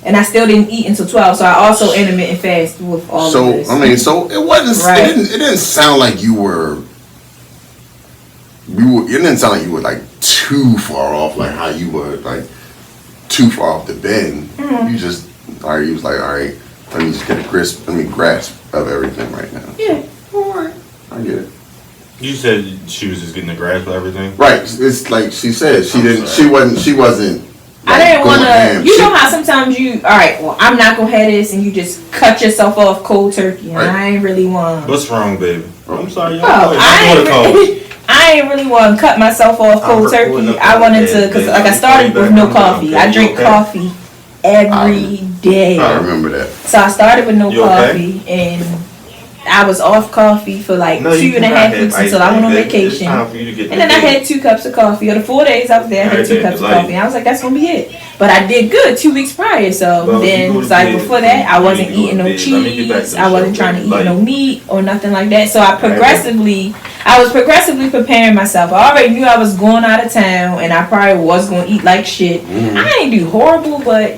And I still didn't eat until 12, so I also intermittent fast with all of this. So, I mean, so it wasn't, right. It didn't sound like you were, it didn't sound like you were like too far off, like how you were like too far off the bend. Mm-hmm. You was like, all right, let me just get a grasp of everything right now. Yeah. All right, I get it. You said she was just getting a grasp of everything? Right, it's like she said, she wasn't. Like, I didn't want to. You know how sometimes I'm not gonna have this, and you just cut yourself off cold turkey. And I ain't really want. What's wrong, baby? I'm sorry, y'all. I ain't really want to cut myself off cold turkey. I wanted to, because like I started with no coffee. I drink coffee every day. I remember that. So I started with no coffee, and I was off coffee for like 2.5 weeks until I went on vacation. And then I had 2 cups of coffee. Or the 4 days I was there, I had 2 cups of coffee. And I was like, that's going to be it. But I did good 2 weeks prior. So then it's like before that, I wasn't eating no cheese. I wasn't trying to eat no meat or nothing like that. So I was progressively preparing myself. I already knew I was going out of town, and I probably was going to eat like shit. I didn't do horrible, but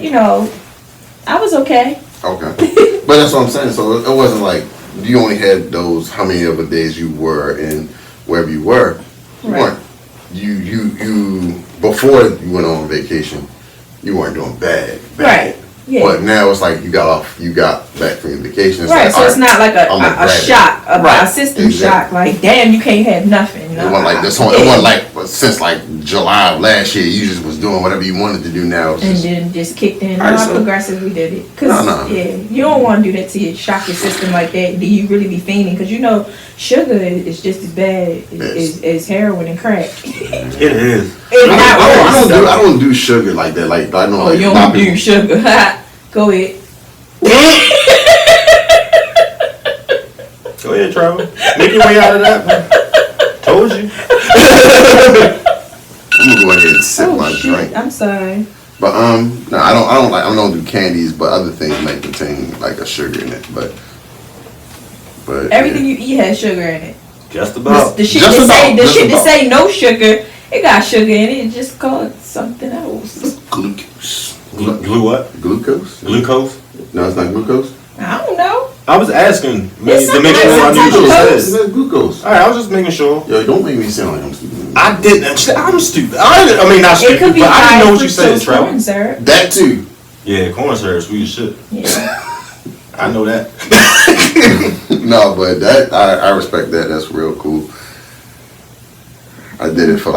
I was okay. Okay. But that's what I'm saying. So it wasn't like, you only had those how many other days you were in wherever you were. Right. You before you went on vacation, you weren't doing bad. Right. Yeah. But now it's like you got back from your vacation. It's right, like, so it's not like a shock, a system shock. Like, damn, you can't have nothing. It wasn't like this. It wasn't like since like July of last year. You just was doing whatever you wanted to do. Now and then just kicked in. I progressively did it. Cause you don't want to do that to you. Shock your system like that. Do you really be fiending? Because sugar is just as bad as heroin and crack. It is. I don't do sugar like that. Like I know. Oh, you don't do sugar. Go ahead. Go ahead, Trevor. Make your way out of that one. Told you. I'm gonna go ahead and sip my drink. I'm sorry. But no, I don't do candies, but other things might contain like a sugar in it. But everything you eat has sugar in it. Just about. The shit that say no sugar, it got sugar in it. It just called something else. Glucose. What? Glucose? Glucose? No, it's not glucose. I don't know. I was asking to make sure I It's knew what you It's said. glucose. Alright, I was just making sure. Yo, don't make me sound like I'm stupid. I didn't. I'm stupid. I mean, not It stupid, could be but I didn't know what you said, fructose Trevor. corn syrup. That too. Yeah, corn syrup, sweet as shit. Yeah. I know that. No, but that I respect that. That's real cool. I did it for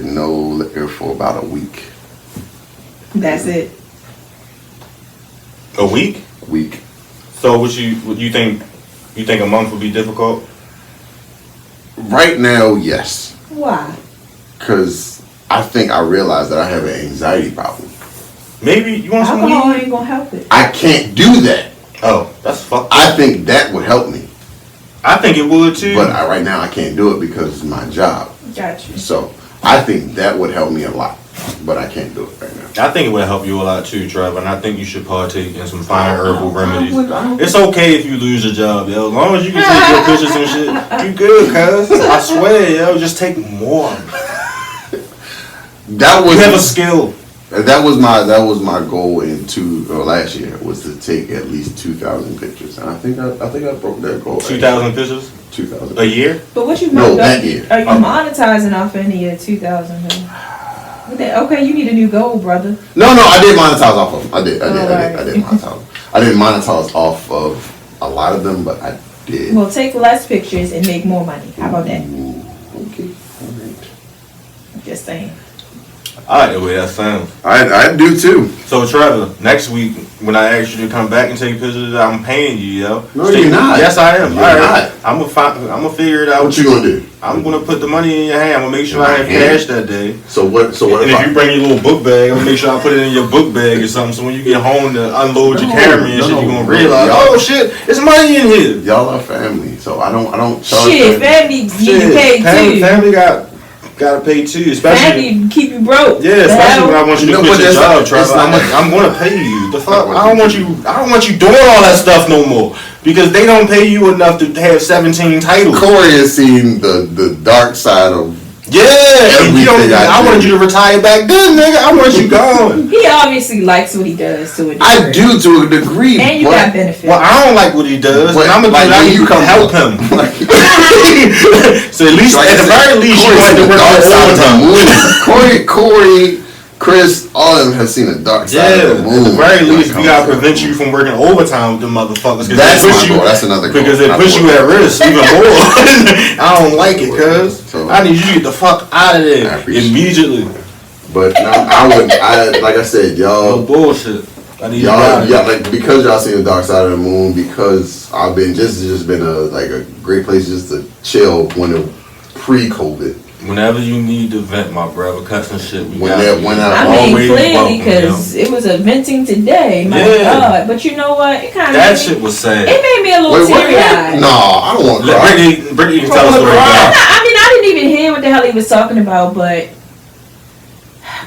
no liquor for about a week. That's it. A week? Week. So would you think a month would be difficult? Right now, yes. Why? Because I think I realized that I have an anxiety problem. Maybe you want some Alcohol weed? ain't gonna help it. I can't do that. Oh, that's fucked. I think that would help me. I think it would too. But right now I can't do it because it's my job. Got you. So I think that would help me a lot. But I can't do it right now. I think it would help you a lot too, Trevor, and I think you should partake in some fine herbal remedies. I It's okay if you lose your job, yo. As long as you can take your pictures and shit, you good, cuz. I swear, yo, just take more. That was You have a skill. That was my goal last year was to take at least 2,000 pictures, and I think I broke that goal. 2,000 pictures? 2,000 a year? But what you No, that year. Are you monetizing off any of 2,000? Okay, you need a new goal, brother. No, I did monetize off of them. I did Right. monetize. I didn't monetize off of a lot of them, but I did. Well, take less pictures and make more money. How about that? Ooh, okay, all right. Just saying. I like the way that sounds. I do too. So, Trevor, next week, when I ask you to come back and take pictures, I'm paying you, yo. No, you're not. Yes, I am. You're All not. I'm gonna figure it out. What you gonna do? I'm gonna put the money in your hand. I'm gonna make sure I have cash that day. So what? And if you bring your little book bag, I'm gonna make sure I put it in your book bag or something. So when you get home to unload your camera and shit, you're gonna realize, oh shit, it's money in here. Y'all are family, so I don't charge. Shit, family need to pay too. Family gotta pay too, especially. Family keep you broke. Yeah, especially when I want you to quit your job, Trevor. not- I'm gonna pay you. The fuck? I don't want you doing all that stuff no more because they don't pay you enough to have 17 titles. Corey has seen the dark side of. Yeah, and you don't. Everything I I do. wanted you to retire back then, nigga. I want you gone. He obviously likes what he does to a degree. I do to a degree. And you got benefits. Well, I don't like what he does, But and I'm gonna like, when you come help him. So at least, at the very least, you want to work on overtime. Corey, Chris, all of them have seen the dark side Yeah, of the moon. at the very when it least, we comes gotta to prevent the you moon. from working overtime with the motherfuckers. That's my goal. That's another goal. Because it Not puts you more. at risk even more. I don't like it, cuz. So- I need you to get the fuck out of I there appreciate immediately. But no, like I said, No y'all, bullshit. I need you out y'all, of there. like because y'all seen the dark side of the moon. Because I've been just been a great place just to chill pre-COVID. Whenever you need to vent, my brother, cut some shit. We When got that- you. when I I- mean, Always clearly, welcome, because it was a venting today. My Yeah. God. But you know what? It kind of That shit was sad. It made me a little Wait, what? teary-eyed. No, I don't want to cry. Brittany can tell a story Cry. about it. I mean, I didn't even hear what the hell he was talking about, but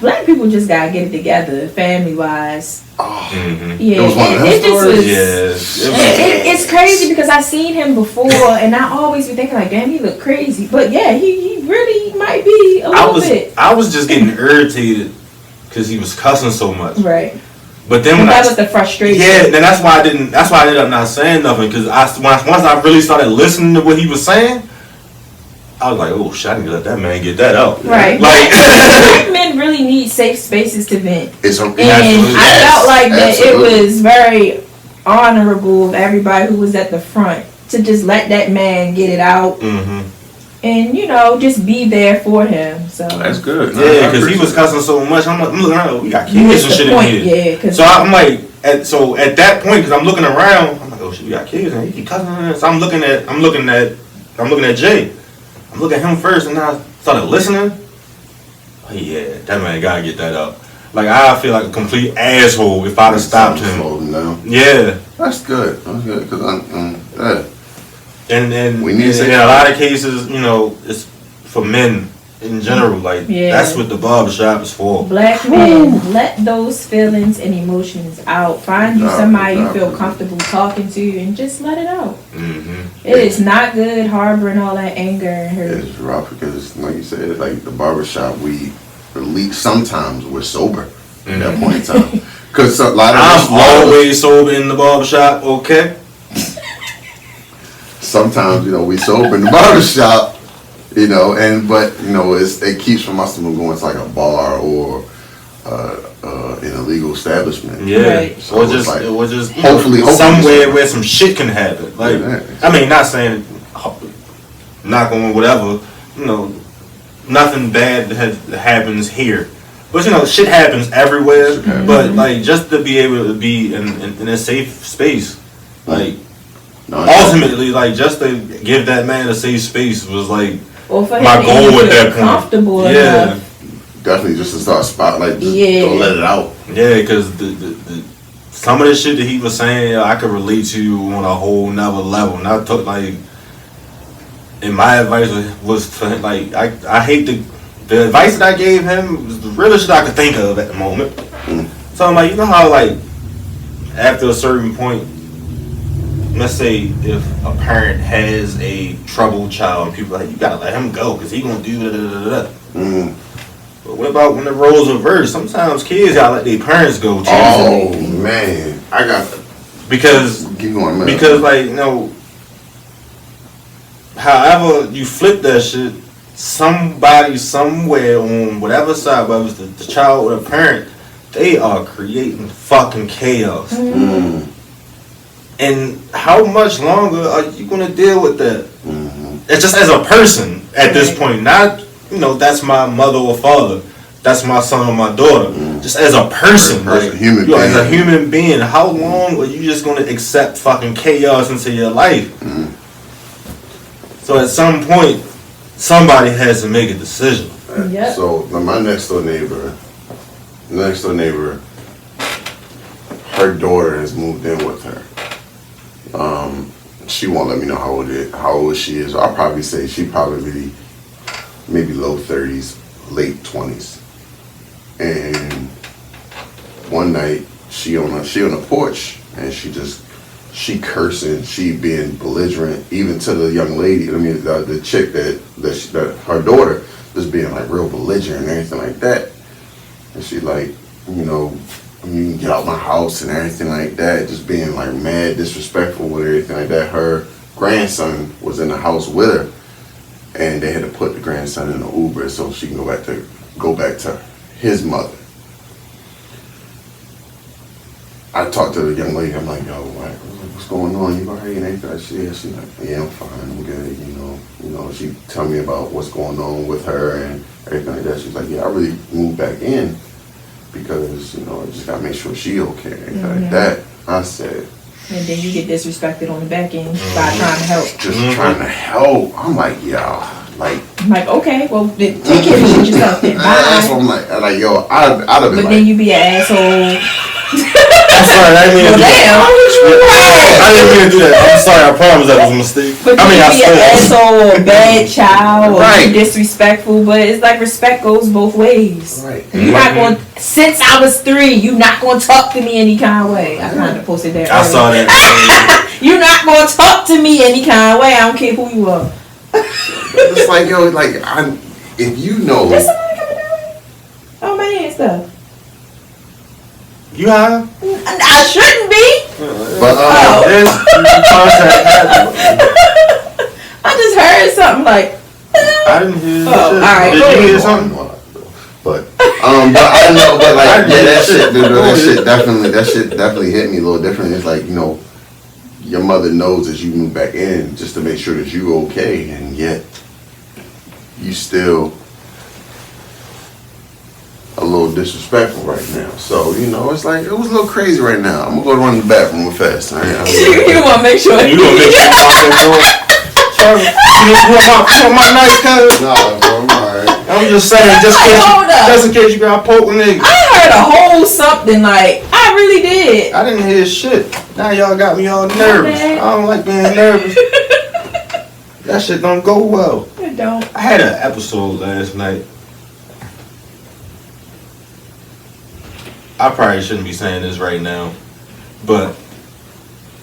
black people just gotta get it together, family-wise. Mhm. Yeah, It was one of them it just stories? was. Yes. It's crazy because I seen him before, and I always be thinking like, damn, he look crazy. But yeah, he really might be a little bit. I was just getting irritated because he was cussing so much. Right. But then And when that was the frustration. yeah, then that's why I ended up not saying nothing because once I really started listening to what he was saying, I was like, oh shit, I didn't let that man get that out. Right. Like, Black men really need safe spaces to vent. It's And I felt like that it was very honorable of everybody who was at the front to just let that man get it out mm-hmm. and, just be there for him. So That's good. Yeah, because he was cussing so much. I'm looking around, we got kids and shit in here. Yeah, because So I'm like, at that point, because I'm looking around, I'm like, oh shit, we got kids and he keep cussing. So I'm looking at Jay. I'm looking at him first, and I started listening. Oh, yeah, that man gotta get that up. Like I feel like a complete asshole if I'd have stopped him. Slowed him down. Yeah, That's good. That's good because and We need to in a lot of cases, it's for men in general. Like, that's what the barbershop is for. Black men, let those feelings and emotions out. Find you somebody you feel comfortable talking to and just let it out. It is not good harboring all that anger and hurt. It's rough because, like you said, like the barbershop, we sometimes we're sober at that point in time. Because a lot of I'm always sober in the barbershop, okay? Sometimes, we sober in the barbershop, but it keeps from us from going to like a bar or an illegal establishment. Yeah, right. So or just hopefully somewhere where some shit can happen. Like, I mean, not saying knock on whatever, nothing bad happens here. But shit happens everywhere. But like, just to be able to be in a safe space, like ultimately, like just to give that man a safe space was like my goal at that point. Comfortable enough. Definitely, just to start spotlight. Don't let it out. Yeah, because the some of the shit that he was saying, I could relate to on a whole nother level. And I took like, and my advice was to like, I hate the advice that I gave him was the realest shit I could think of at the moment. So I'm like, how like after a certain point, let's say if a parent has a troubled child, and people are like, you gotta let him go because he gonna do da. But what about when the roles reverse? Sometimes kids gotta let their parents go too. Oh man, I got because keep going, man. Because like however you flip that shit, somebody somewhere on whatever side, whether it's the child or the parent, they are creating fucking chaos. And how much longer are you gonna deal with that? It's just as a person at this point, not that's my mother or father, that's my son or my daughter. Just as a person, like, as a human being, how long are you just gonna accept fucking chaos into your life? So at some point, somebody has to make a decision. So my next door neighbor, her daughter has moved in with her. She won't let me know how old she is. I'll probably say she probably maybe low 30s, late 20s. And one night she on a porch and she cursing, she being belligerent, even to the young lady. I mean, the chick that her daughter just being like real belligerent and everything like that. And she like, you can get out my house and everything like that, just being like mad, disrespectful with everything like that. Her grandson was in the house with her, and they had to put the grandson in the Uber so she can go back to his mother. I talked to the young lady. I'm like, yo, what's going on? You alright? And everything. She's like, yeah, I'm fine. I'm good. She tell me about what's going on with her and everything like that. She's like, yeah, I really moved back in because I just gotta make sure she okay and everything like that. I said. And then you get disrespected on the back end by trying to help. Just trying to help. I'm like, y'all, like. I'm like, okay, well, then take care of shit yourself then. Bye. That's what I'm like, yo, I'd have been. But then you be an asshole. I'm sorry, I didn't mean to do that. I didn't mean to do that. I'm sorry, I promise that was a mistake. But you be an asshole or a bad child or be disrespectful, but it's like respect goes both ways. Right. You're not going, since I was 3, you're not going to talk to me any kind of way. I kind of posted that. I saw that. You're not going to talk to me any kind of way. I don't care who you are. It's like, yo, like, if you know. There's somebody coming down. Oh, my hand stuff. You high? I shouldn't be. But I just heard something like. I didn't hear shit. All right. Did you hear something? But I know, but like, yeah, that shit definitely hit me a little different. It's like, your mother knows as you move back in just to make sure that you're okay, and yet you still a little disrespectful right now. So, it's like, it was a little crazy right now. I'm gonna go run to the bathroom real fast. All right? You wanna make sure. You gonna make sure you want my nice cuz? Nah, bro, I'm alright. I'm just saying, just in case you got poke a nigga. I heard a whole something like, I really did. I didn't hear shit. Now y'all got me all nervous. I don't like being nervous. That shit don't go well. It don't. I had an episode last night. I probably shouldn't be saying this right now, but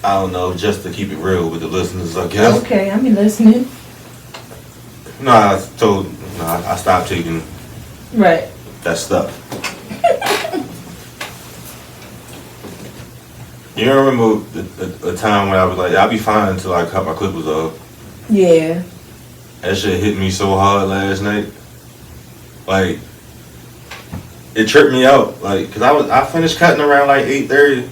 I don't know, just to keep it real with the listeners, I guess. Okay, I'm listening. No, I stopped taking Right. that stuff. You remember a time when I was like, I'll be fine until I cut my clippers off. Yeah. That shit hit me so hard last night. Like, it tripped me out. Like, cause I finished cutting around like 8:30,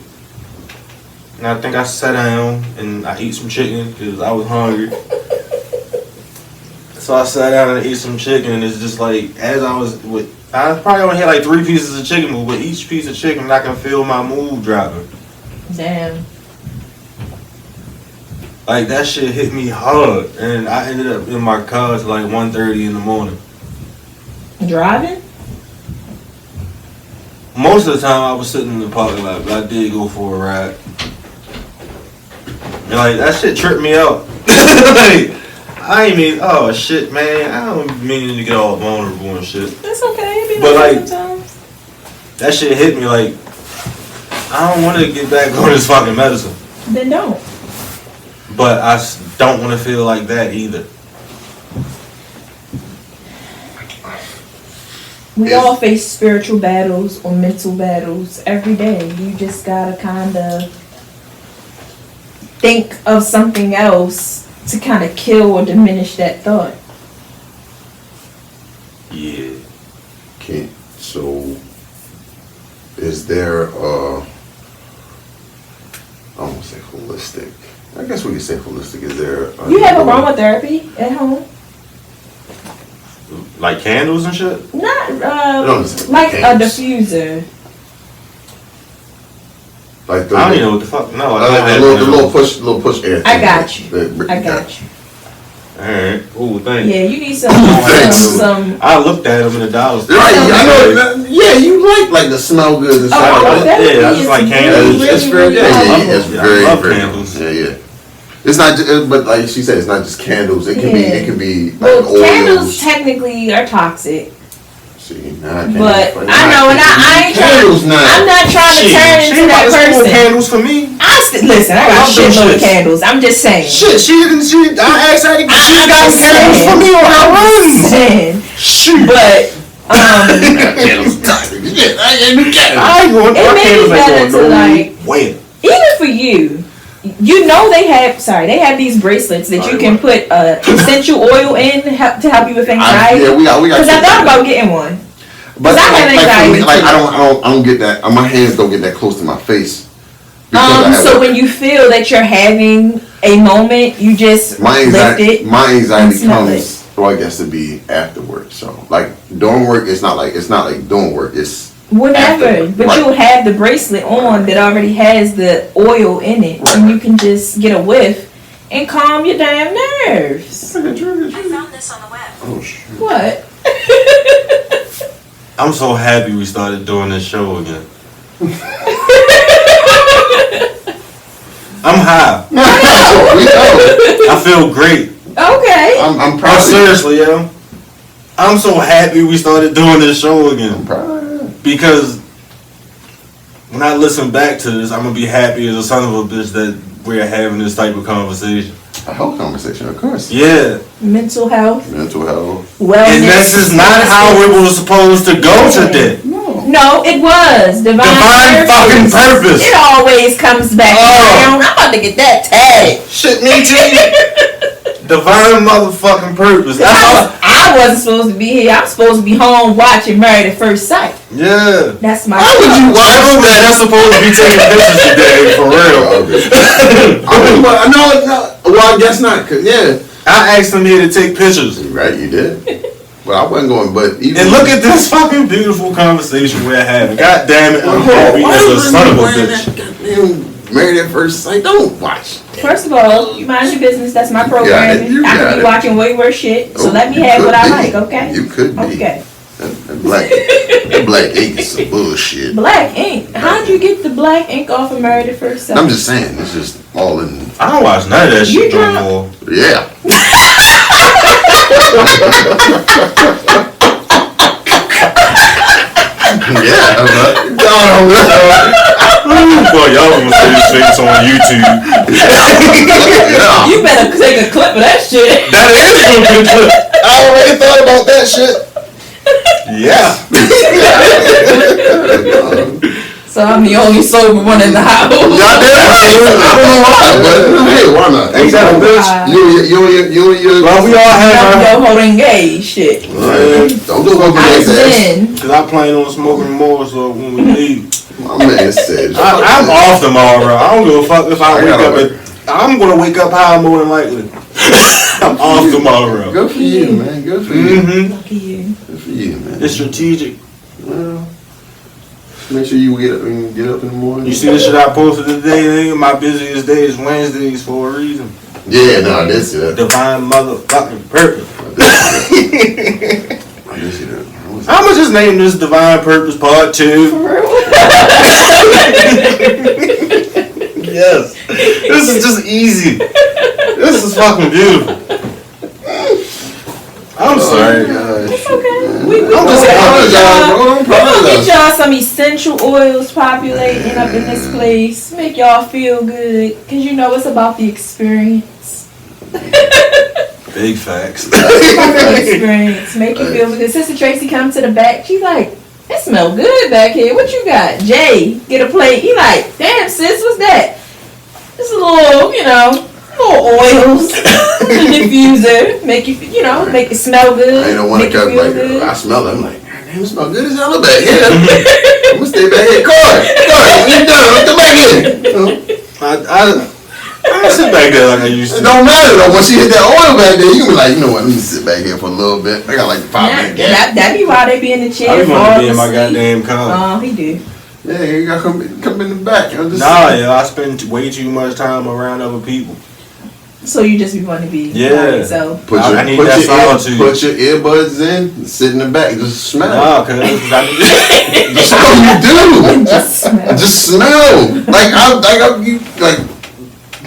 and I think I sat down and I ate some chicken because I was hungry. So I sat down and ate some chicken, and it's just like I probably only had like 3 pieces of chicken, but with each piece of chicken, I can feel my mood dropping. Damn. Like, that shit hit me hard, and I ended up in my car till like 1:30 in the morning. Driving? Most of the time I was sitting in the parking lot, but I did go for a ride. And like, that shit tripped me out. Like, I ain't mean, oh shit, man, I don't mean to get all vulnerable and shit. That's okay. It be But like like, sometimes. that shit hit me like, I don't want to get back on this fucking medicine. Then don't. But I don't want to feel like that either. We all face spiritual battles or mental battles every day. You just gotta kind of think of something else to kind of kill or diminish that thought. Yeah. Okay, so is there I won't say holistic. I guess we can say holistic. Is there You have aromatherapy at home? Like candles and shit? Not No, like candles. a diffuser. Like the I don't even know what the fuck. No, I the little push air thing. I got you. I got you. Alright, cool, thanks. Yeah, you need some. I looked at them in the dollar store. Right, I know. Yeah, you like the smell good and stuff. Yeah, I just like candles. It's very, it's very, I love very candles. Yeah. It's not, but like she said, it's not just candles. It can be like Well, oils. candles technically are toxic. See, nah, I can't. But I know, and I ain't trying. Candles not. I'm not trying to turn into that person. Candles for me. Listen, I got love them shitload of shits. candles. I'm just saying. Shit, I asked her to she got I'm candles saying. for me on her runs. Saying. Shit. But Candles toxic. Yeah, I ain't new candles. I ain't going It my may candles be better ain't to, going like, nowhere. even for you, you know they have these bracelets that you can put essential oil in to help you with anxiety. Yeah, we got. Because I thought about getting one. But I have anxiety like too. I don't get that. My hands don't get that close to my face. because So when you feel that you're having a moment, you just lift it. My anxiety and smell comes. Well, I guess to be afterwards. So like doing work, it's not like doing work. It's whatever, after, but right. you'll have the bracelet on that already has the oil in it, and you can just get a whiff and calm your damn nerves. I found this on the web. Oh shit. What? I'm so happy we started doing this show again. I'm high. We know. I feel great. Okay. I'm proud. Oh, seriously, yo. I'm so happy we started doing this show I'm again. proud. Because when I listen back to this, I'm going to be happy as a son of a bitch that we're having this type of conversation. A health conversation, of course. Yeah. Mental health, Mental health. wellness. And this is not how it was supposed to go today. No, it was divine fucking purpose. It always comes back around. I'm about to get that tag. Shit, me too. Divine motherfucking purpose. That's all. I wasn't supposed to be here. I'm supposed to be home watching Married at First Sight. Yeah. That's my. Why would you Show that I'm supposed to be taking pictures today, for real. No. Well, I guess not. Cause yeah, I asked them here to take pictures. right, you did. Well, I wasn't going, but even And look at this fucking beautiful conversation we're having. God damn it, I'm happy as a son of a bitch. Married at First Sight. Don't watch. First of all, you mind your business. That's my programming. You I got could be it. watching way worse shit. So let me You have could what I be. like, okay? You could be. Okay. That black ink is some bullshit. Black ink. How'd you get the black ink off of Married at First Sight? I'm just saying, it's just all in. I don't watch none of that You shit no drunk? more. Yeah. Yeah, Boy, y'all gonna see this shit on YouTube. yeah. You better take a clip of that shit. That is gonna be good. I already thought about that shit. Yeah. So I'm the only sober one in the house. Y'all did. I don't know why, but hey, why not? Ain't that a bitch? You. Well, we all have Yo, our... holding gay shit. Don't do what I you say. sin. Cause I plan on smoking more, so when we leave... My man said. I'm off tomorrow. I don't give a fuck if I wake up at... I'm gonna wake up high more than likely. I'm off tomorrow. Good for you, man. Good for you. Mm-hmm. Lucky you. Good for you, man. It's strategic. Well, make sure you get up in the morning. You see the shit I posted today, nigga? My busiest day is Wednesdays for a reason. Yeah, no, I did see that. Divine motherfucking purpose. I did see that. I'ma just name this Divine Purpose Part 2. For real? Yes. This is just easy. This is fucking beautiful. I'm sorry. It's okay. We I'm just apologize, bro. Don't We're gonna get apologize. y'all some essential oils populating up in this place. Make y'all feel good. Cause you know it's about the experience. Big facts. Experience. Make you feel good. Sister Tracy come to the back. She's like, it smell good back here. What you got? Jay, get a plate. He like, damn sis, what's that? It's a little, little oils. Diffuser. Make you, make it smell good. I ain't no one to make you cut feel like good. I smell it. I'm like, damn, it smell good as hell back here. I'm gonna stay back here. Corey, when you done, let's come back here. I sit back there like I used It to. don't matter though. Once you hit that oil back there, you can be like, you know what? Let me sit back here for a little bit. I got like 5 minutes. That be why they be in the chair. I just want to be in my fall asleep. goddamn car. Oh, he do. Yeah, you gotta come in the back. Nah, yeah, I spend way too much time around other people. So you just be wanting to be Yeah. by yourself. I need that solitude. Put your earbuds in, sit in the back, just smell. Nah, cause That's all you do. Just smell. Just smell. You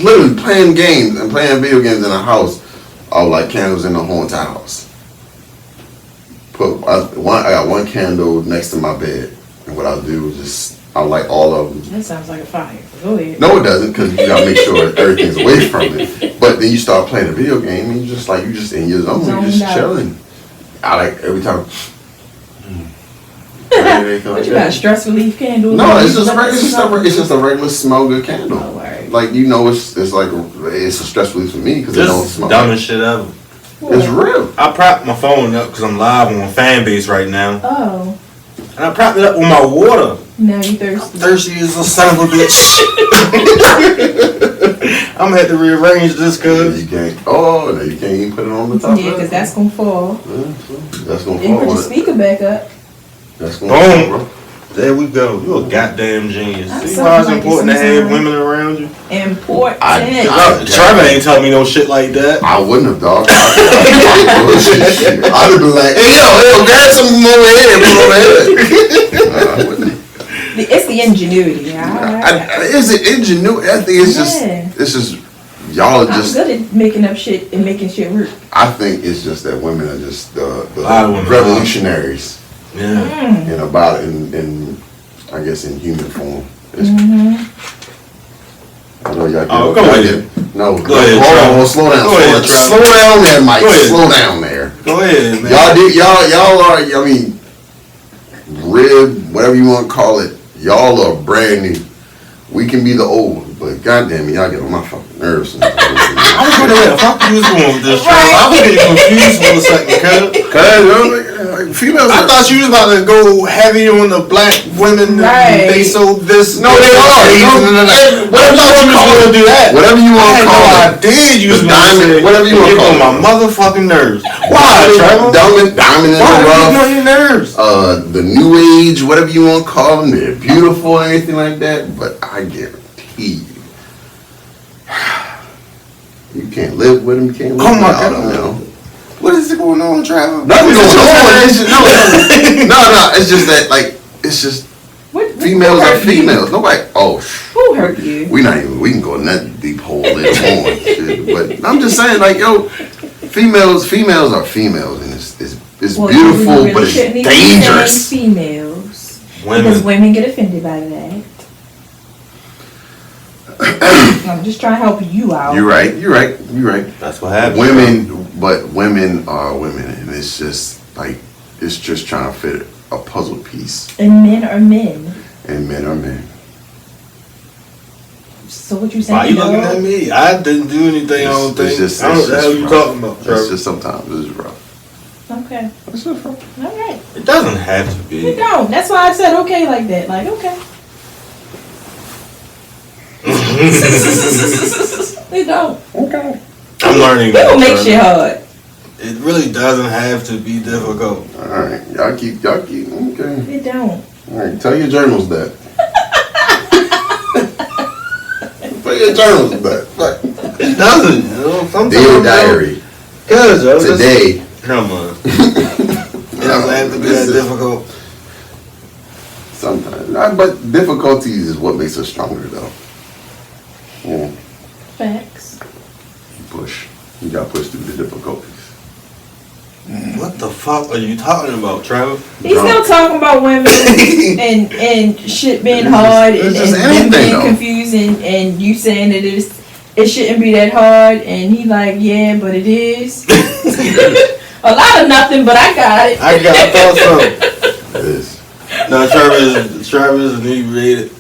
literally playing games and playing video games in a house. I would like candles in the whole entire house. I got one candle next to my bed, and what I'll do is I light all of them. That sounds like a fire. Go ahead. No, it doesn't, because you gotta make sure everything's away from it. But then you start playing a video game, and you just in your zone, you're just Zoned out. chilling. I like every time. What you got? A stress relief candle? No, it's just a regular smell good candle. Oh, right. Like it's a stress relief for me because it don't this smell. dumbest shit ever. It's real. I propped my phone up because I'm live on FANBASE right now, Oh, and I propped it up with my water. now you thirsty. Thirsty as a son of a bitch. I'm gonna have to rearrange this, cause You can't. Oh, no, you can't even put it on the top. Yeah, because that's gonna fall. That's gonna Then put fall. your speaker back up. That's gonna fall, boom. bro. There we go. You a goddamn genius. I'm See so why it's lucky important to have sometimes. women around you? Important. Trevor ain't tell me no shit like that. I wouldn't have, dog. I'd have been like, hey, yo, grab some over here, put over here. I wouldn't. It's the ingenuity. Is it ingenuity? I think it's just y'all are I'm just. good at making up shit and making shit work. I think it's just that women are just the Women revolutionaries Yeah. in about in I guess in human form. I know y'all. Oh, go ahead. No, Go ahead, hold Trevor. on, slow down. Go ahead, Trevor. Slow down there, Mike. Go ahead. Slow down there. Go ahead, man. Y'all are. I mean, rib, whatever you want to call it. Y'all are brand new. We can be the old, but goddamn, y'all get on my fucking nerves sometimes. I was gonna where the fuck you was going with this, Trevor. I was getting confused for a second, cuz. Females. I thought you was about to go heavy on the black women. Right. They sold this. No, they are. Whatever you was gonna do that. Whatever you I want to had call no it. idea you was The gonna diamond, say. whatever you want to You're call on it. my motherfucking nerves. Why, Trevor? Diamond in Why the are you rough. on your nerves? The new age, whatever you want to call them, they're beautiful and anything like that. But I guarantee you can't live with them. You can't live Oh my without God. them. You know? What is it going on, Trevor? Nothing's going on. It's just, no. It's just that it's just What females who are hurt you? females. Nobody. Oh. Who hurt you? We can go in that deep hole later on. Shit. But I'm just saying, yo, females are females, and it's Well, beautiful, you really but it's shouldn't even dangerous. say females. Women. Because women get offended by that. I'm just trying to help you out. You're right. That's what happens. Women are women, and it's just like it's just trying to fit a puzzle piece. And men are men. And men are men. So what you saying? Why you looking at me? I didn't do anything. I don't think. I don't know what the hell you talking about, Trevor. It's just sometimes it's rough. Okay. It's just rough. All right. It doesn't have to be. You don't. That's why I said okay like that. Like, okay. They don't. Okay. I'm learning. People make shit hard. It really doesn't have to be difficult. All right. Y'all keep. Okay. They don't. All right. Tell your journals that. Tell your journals that. It doesn't. You know, sometimes. Dear diary. Cause Today. Come on. It doesn't have to be that difficult. Sometimes. But difficulties is what makes us stronger, though. Yeah. Facts. Push. You gotta push through the difficulties. What the fuck are you talking about, Trevor? He's still talking about women and shit being hard and just them anything, being though. confusing and you saying that it shouldn't be that hard and he like, yeah, but it is. A lot of nothing, but I got it. I thought so. It is. No, Trevor is inebriated.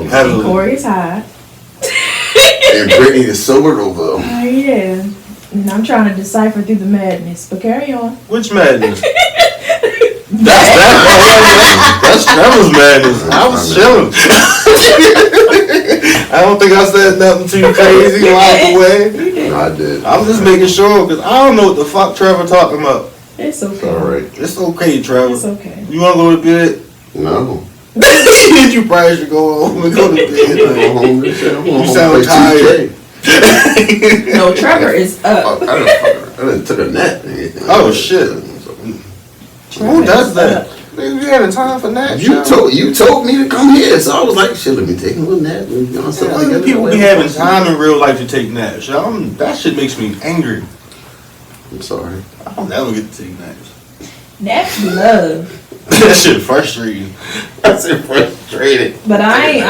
Heavily. Corey's high. And Brittany is sobered over. Oh yeah. And I'm trying to decipher through the madness, but carry on. Which madness? That's Trevor's madness. I was chilling. I don't think I said nothing too crazy along the way. You did. I did. I'm just making sure because I don't know what the fuck Trevor talking about. It's okay. All right. It's okay, Trevor. It's okay. You want to go to bed? No. You probably should go home and go to bed. You sound tired. No, Trevor is up. I done took a nap. Oh shit. Trevor Who does is that? up. Nigga, you having time for naps? You told me to come here, so I was like, shit, let me take a little nap. You know, stuff like that. People be having time in real life to take naps. That shit makes me angry. I'm sorry. I don't never get to take naps. Naps be love. That shit frustrating. That's frustrated. But I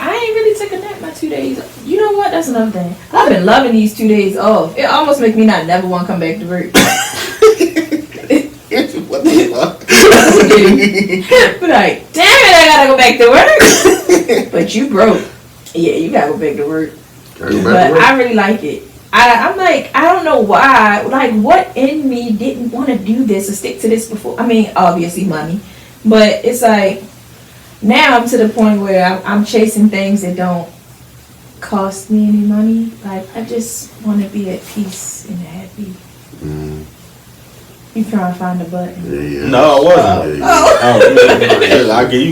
ain't really took a nap my 2 days. You know what? That's another thing. I've been loving these 2 days off. It almost make me not never want to come back to work. What the fuck? But like, damn it, I gotta go back to work. But you broke. Yeah, you gotta go back to work. But I really like it. I'm like, I don't know why. Like, what in me didn't want to do this or stick to this before? I mean, obviously money. But it's like, now I'm to the point where I'm chasing things that don't cost me any money. Like, I just want to be at peace and happy. Mm. You trying to find a button. Yeah. No, I wasn't. Yeah. I give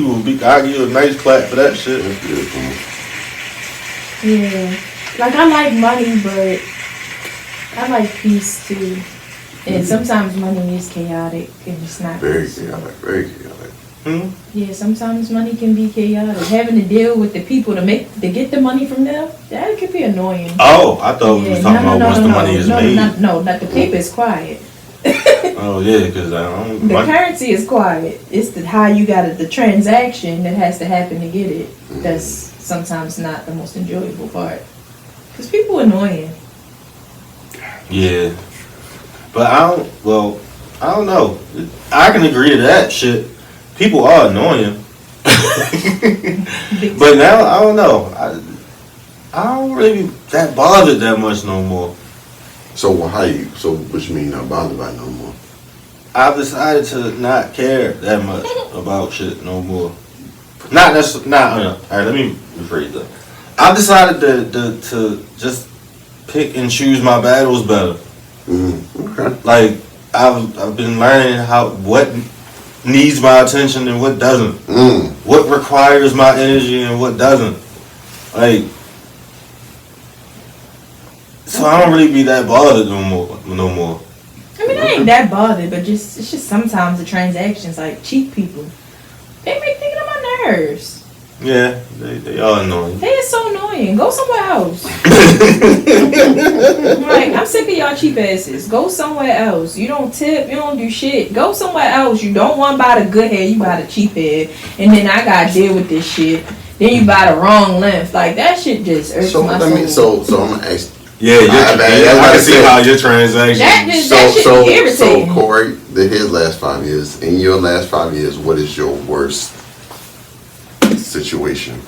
you a nice clap for that shit. That's beautiful. Yeah. Like, I like money, but I like peace too. And sometimes money is chaotic and it's not. Very peaceful. chaotic. Very chaotic. Yeah, sometimes money can be chaotic. Having to deal with the people to get the money from them, that could be annoying. Oh, I thought we was talking about once the money is made. No, not the paper is quiet. Oh yeah, because I don't. The currency is quiet. It's how you got it, the transaction that has to happen to get it. That's sometimes not the most enjoyable part. Because people are annoying. Yeah, but I don't know. I can agree to that shit. People are annoying. But now, I don't know. I don't really be that bothered that much no more. So what you mean not bothered by no more? I've decided to not care that much about shit no more. Not necessarily. Alright, let me rephrase that. I've decided to just pick and choose my battles better. Okay. Like I've been learning what needs my attention and what doesn't. What requires my energy and what doesn't. Like, so I don't really be that bothered no more. I mean, I ain't that bothered, but it's just sometimes the transactions, like cheap people, they make me get on my nerves. Yeah, they are annoying. They is so annoying. Go somewhere else. Like, I'm sick of y'all cheap asses. Go somewhere else. You don't tip. You don't do shit. Go somewhere else. You don't want to buy the good hair. You buy the cheap hair. And then I got to deal with this shit. Then you buy the wrong length. Like, that shit just irks my soul. So I'm going to ask. Yeah, I can see how your transaction. That shit be irritating. So Corey, his last 5 years. In your last 5 years, what is your worst situation?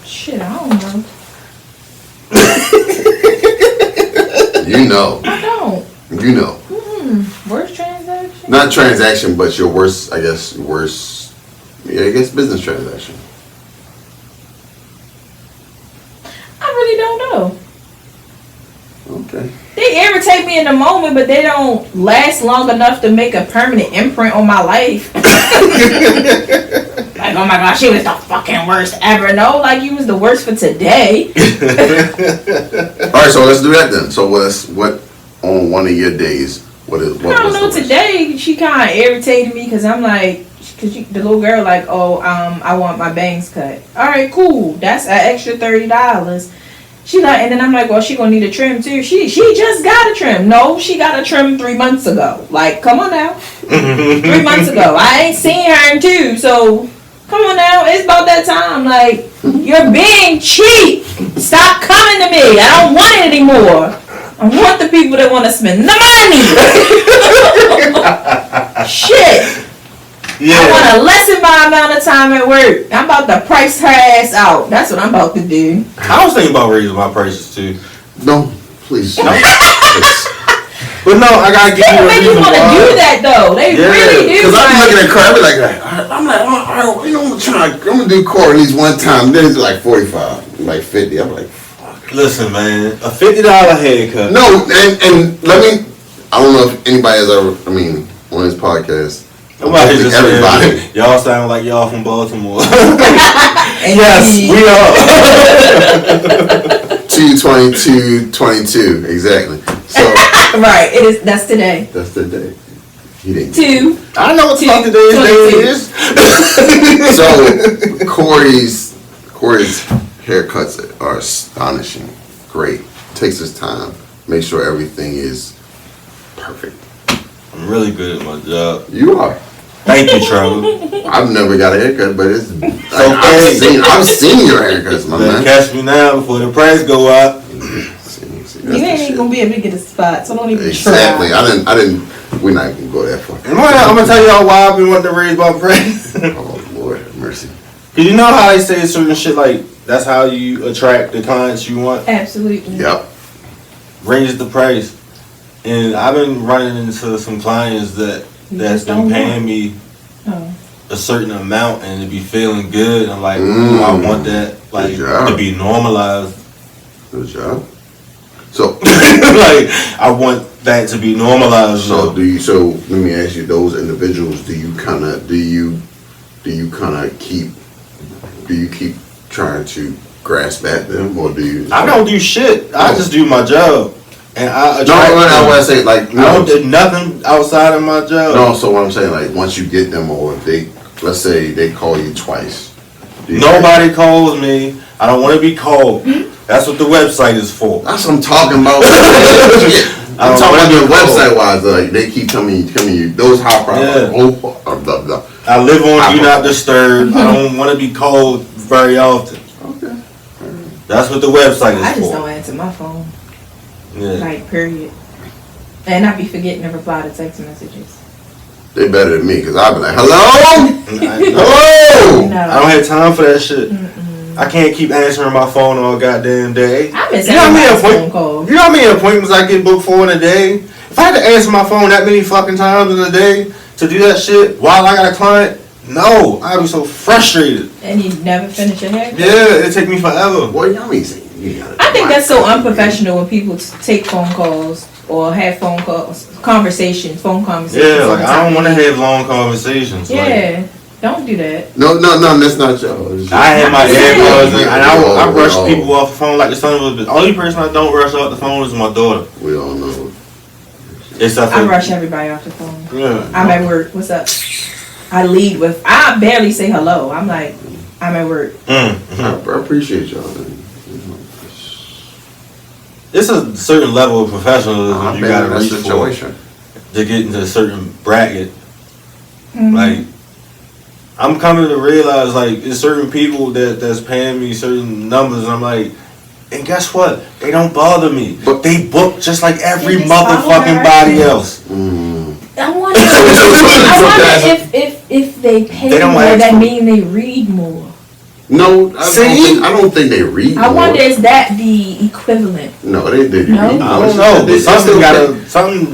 Shit, I don't know. You know. I don't. You know. Worst transaction? Not transaction, but your worst, I guess, business transaction. I really don't know. Okay. They irritate me in the moment, but they don't last long enough to make a permanent imprint on my life. Like, oh my gosh, she was the fucking worst ever. No, like, you was the worst for today. Alright, so let's do that then. So what on one of your days, what I don't know, today she kind of irritated me because I'm like, because the little girl like, oh, I want my bangs cut. Alright, cool. That's an extra $30. She like, and then I'm like, well, she gonna need a trim too. She just got a trim. No, she got a trim 3 months ago. Like, come on now. 3 months ago. I ain't seen her in 2, so come on now. It's about that time. Like, you're being cheap. Stop coming to me. I don't want it anymore. I want the people that want to spend the money. Shit. Yeah. I want to lessen my amount of time at work. I'm about to price her ass out. That's what I'm about to do. I was thinking about raising my prices too. No, please. No. But no, I gotta give you a make you reason want to why. do that though. They really do. Because I'm looking at Corey, I'm like, I'm gonna do Corey at least one time. Then it's like 45, like 50. I'm like, fuck. Listen, man, a $50 haircut. No, and let me. I don't know if anybody has ever. I mean, on this podcast. Nobody just everybody. Saying, y'all sound like y'all from Baltimore. Yes, we are. 2/22/22, exactly. So right, it is. That's today. That's the day. He didn't. 2. I know what the fuck today's day is. So Corey's haircuts are astonishing. Great. Takes his time. Make sure everything is perfect. I'm really good at my job. You are. Thank you, Trevor. I've never got a haircut, but it's. I've seen your haircuts, my man. Catch me now before the price go up. You ain't gonna be able to get a spot, so don't even exactly. try. I didn't. We're not gonna go that far. I'm gonna tell y'all why I've been wanting to raise my price. Oh Lord, have mercy. Cause you know how they say certain shit like that's how you attract the clients you want. Absolutely. Yep. Raise the price, and I've been running into some clients that's been paying me a certain amount and to be feeling good. I'm like, ooh, I want that like to be normalized. Good job. So, like, I want that to be normalized. So let me ask you, those individuals, do you keep trying to grasp at them, or do you? I don't do shit. I just do my job, and I attract I want to say like I don't do nothing outside of my job. No, so what I'm saying, like, once you get them, or if let's say they call you twice. Nobody calls me. I don't want to be called. That's what the website is for. That's what I'm talking about. I'm talking about your website wise. Like, they keep telling you those high profile. I live on Do Not Disturb. I don't want to be called very often. Okay. That's what the website is for. I just don't answer my phone. Yeah. Like, period. And I be forgetting to reply to text messages. They better than me, because I'll be like, hello? Hello? No. I don't have time for that shit. I can't keep answering my phone all goddamn day. I miss everybody's phone calls. You know how many appointments I get booked for in a day? If I had to answer my phone that many fucking times in a day to do that shit while I got a client, no, I'd be so frustrated. And you never finish your haircut? Yeah, it take me forever. What y'all mean? I think that's so unprofessional when people take phone calls or have phone conversations. Yeah, like I don't want to have long conversations. Yeah, don't do that. No, that's not y'all. I had my AirPods in, and I rush people off the phone like the son of a bitch. The only person I don't rush off the phone is my daughter. We all know. I rush everybody off the phone. Yeah. I'm at work. What's up? I lead with. I barely say hello. I'm like, I'm at work. I appreciate y'all. It's a certain level of professionalism I've you been gotta in that reach situation. for to get into a certain bracket. Mm-hmm. Like, I'm coming to realize, like, there's certain people that's paying me certain numbers, and I'm like, and guess what? They don't bother me. But they book just like every They just follow motherfucking body else. I wonder if they pay They don't more, ask that for- mean they read more. No, I don't think they read. I more. wonder, is that the equivalent? No, they read. No? more. I don't know, but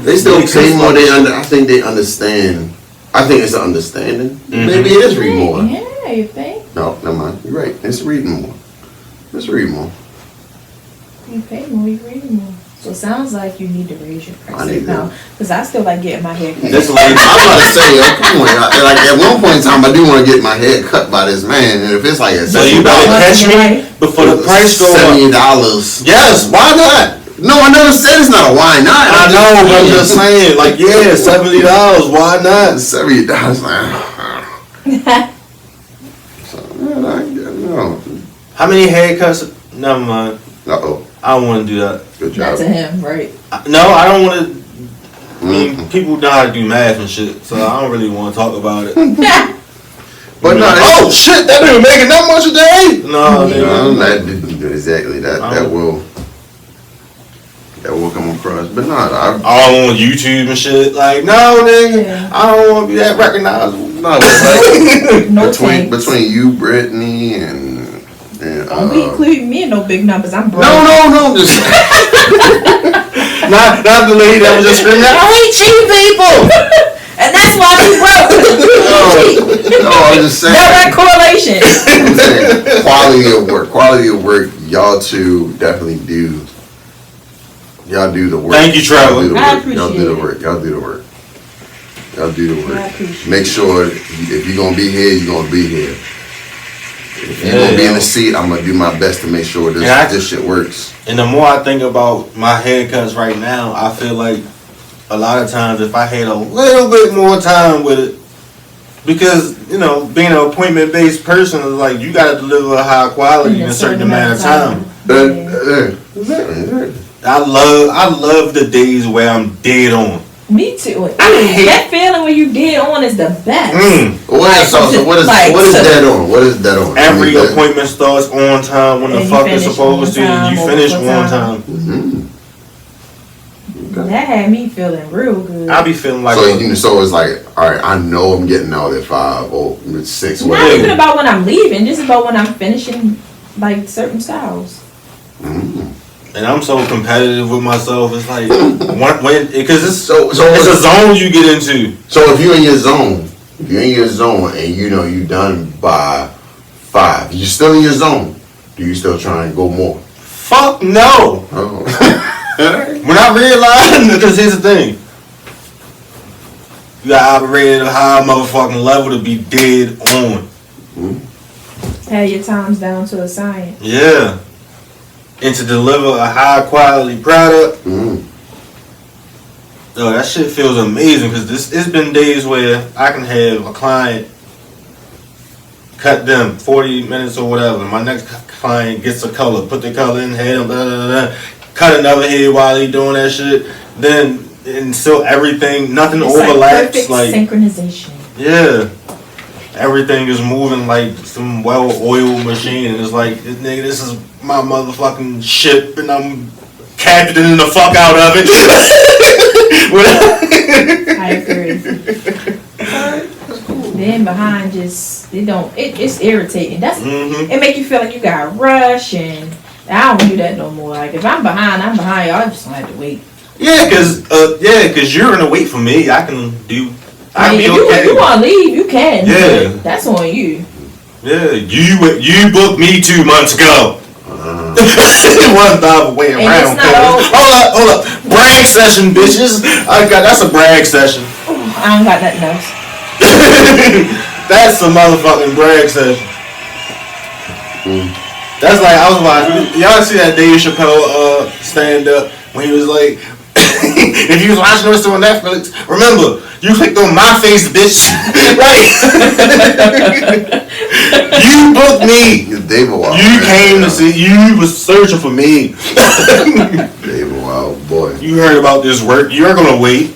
They still pay more. I think they understand. I think it's an understanding. Maybe it is read more. Yeah, you think? No, never mind. You're right. It's reading more. It's reading more. You pay more, you read more. So it sounds like you need to raise your I prices need now. to. Because I still like getting my hair cut. This lady, I'm about to say, come on. Like at one point in time, I do want to get my hair cut by this man, and if it's like a so you better catch me before the price go up. $70. Yes, why not? No, I never said it's not a why not. I know, but I'm just saying, like, yeah, $70, why not? $70. So, no. How many haircuts? Never mind. Uh-oh. I don't want to do that. Good Not job. to him, right? No, I don't want to. I mean, people know how to do math and shit, so I don't really want to talk about it. But no, oh shit, that nigga making that much a day? No, exactly. That will come across. But no, all on YouTube and shit. Like, no, nigga, Yeah. I don't want to be that recognizable. no, it's like No thanks. between you, Brittany, and Don't be including me in no big numbers. I'm broke. no, I'm just not the lady that was just screaming, I hate cheap people. And that's why we broke. no, I'm just saying. Direct correlation. I'm saying quality of work. Y'all two definitely do. Y'all do the work. Thank you, Trevor. I appreciate Y'all do the it. work. Y'all do the work. Y'all do the I work. appreciate Make sure if you're gonna be here, you're gonna be here. If you're gonna be in the seat, I'm gonna do my best to make sure this shit works. And the more I think about my haircuts right now, I feel like a lot of times if I had a little bit more time with it, because, you know, being an appointment-based person is like, you gotta deliver a high quality in a certain amount of time. Exactly. I love the days where I'm dead on. Me too. hate- That feeling when you dead on is the best. What is that on? What is that on? Every appointment starts on time when the And you fuck it's finish supposed to, on and you time, finish over on time. time. That had me feeling real good. I be feeling like So it's like, all right, I know I'm getting out at 5 or 6. Not Whatever. even about when I'm leaving, just about when I'm finishing like certain styles. and I'm so competitive with myself. It's like because it's So it's a zone you get into. So if you're in your zone, and you know you done by 5, you still in your zone. Do you still try and go more? Fuck no. Oh. When I realized, because here's the thing. You gotta operate at a high motherfucking level to be dead on. Have your times down to a science. Yeah. And to deliver a high quality product. Oh, that shit feels amazing because it's been days where I can have a client cut them 40 minutes or whatever. My next client gets a color, put the color in, head, blah, blah, blah, cut another head while he doing that shit. Then and still everything, nothing It's overlaps. Like perfect synchronization. Yeah. Everything is moving like some well-oiled machine, and it's like, nigga, this is my motherfucking ship, and I'm captaining the fuck out of it. I agree. Then behind just it's irritating. It make you feel like you got to rush, and I don't do that no more. Like if I'm behind. Y'all just don't have to wait. Yeah, cause you're gonna wait for me. I can do. I mean, if you want to leave, you can. Yeah. That's on you. Yeah, you booked me 2 months ago. One thought way And around. it's not all- Hold up. Brag session, bitches. That's a brag session. I don't got nothing else. That's a motherfucking brag session. That's like I was watching. Y'all see that Dave Chappelle stand up when he was like, if you was watching this on Netflix, remember you clicked on my face, bitch. Right? You booked me. It's David Wild. You came to see. You was searching for me. David Wild, boy. You heard about this work. You're gonna wait.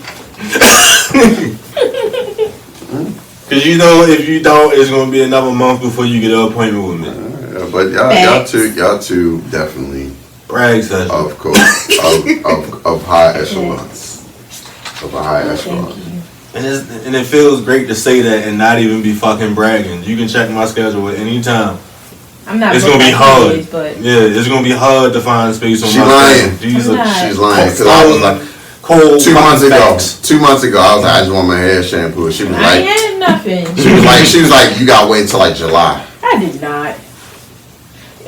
Cause you know if you don't, it's gonna be another month before you get an appointment with me. But y'all two definitely Brag session. of course of high echelons. Of a high echelon. And it feels great to say that and not even be fucking bragging. You can check my schedule at any time. I'm not. It's gonna be hard. Always, but Yeah, it's gonna be hard to find space on She my lying. schedule. Jesus. She's lying. Cause I was like, Cold 2 months ago. facts. 2 months ago, I was like, I just want my hair shampoo. She was I like, ain't had nothing. she was like, you gotta wait until like July. I did not.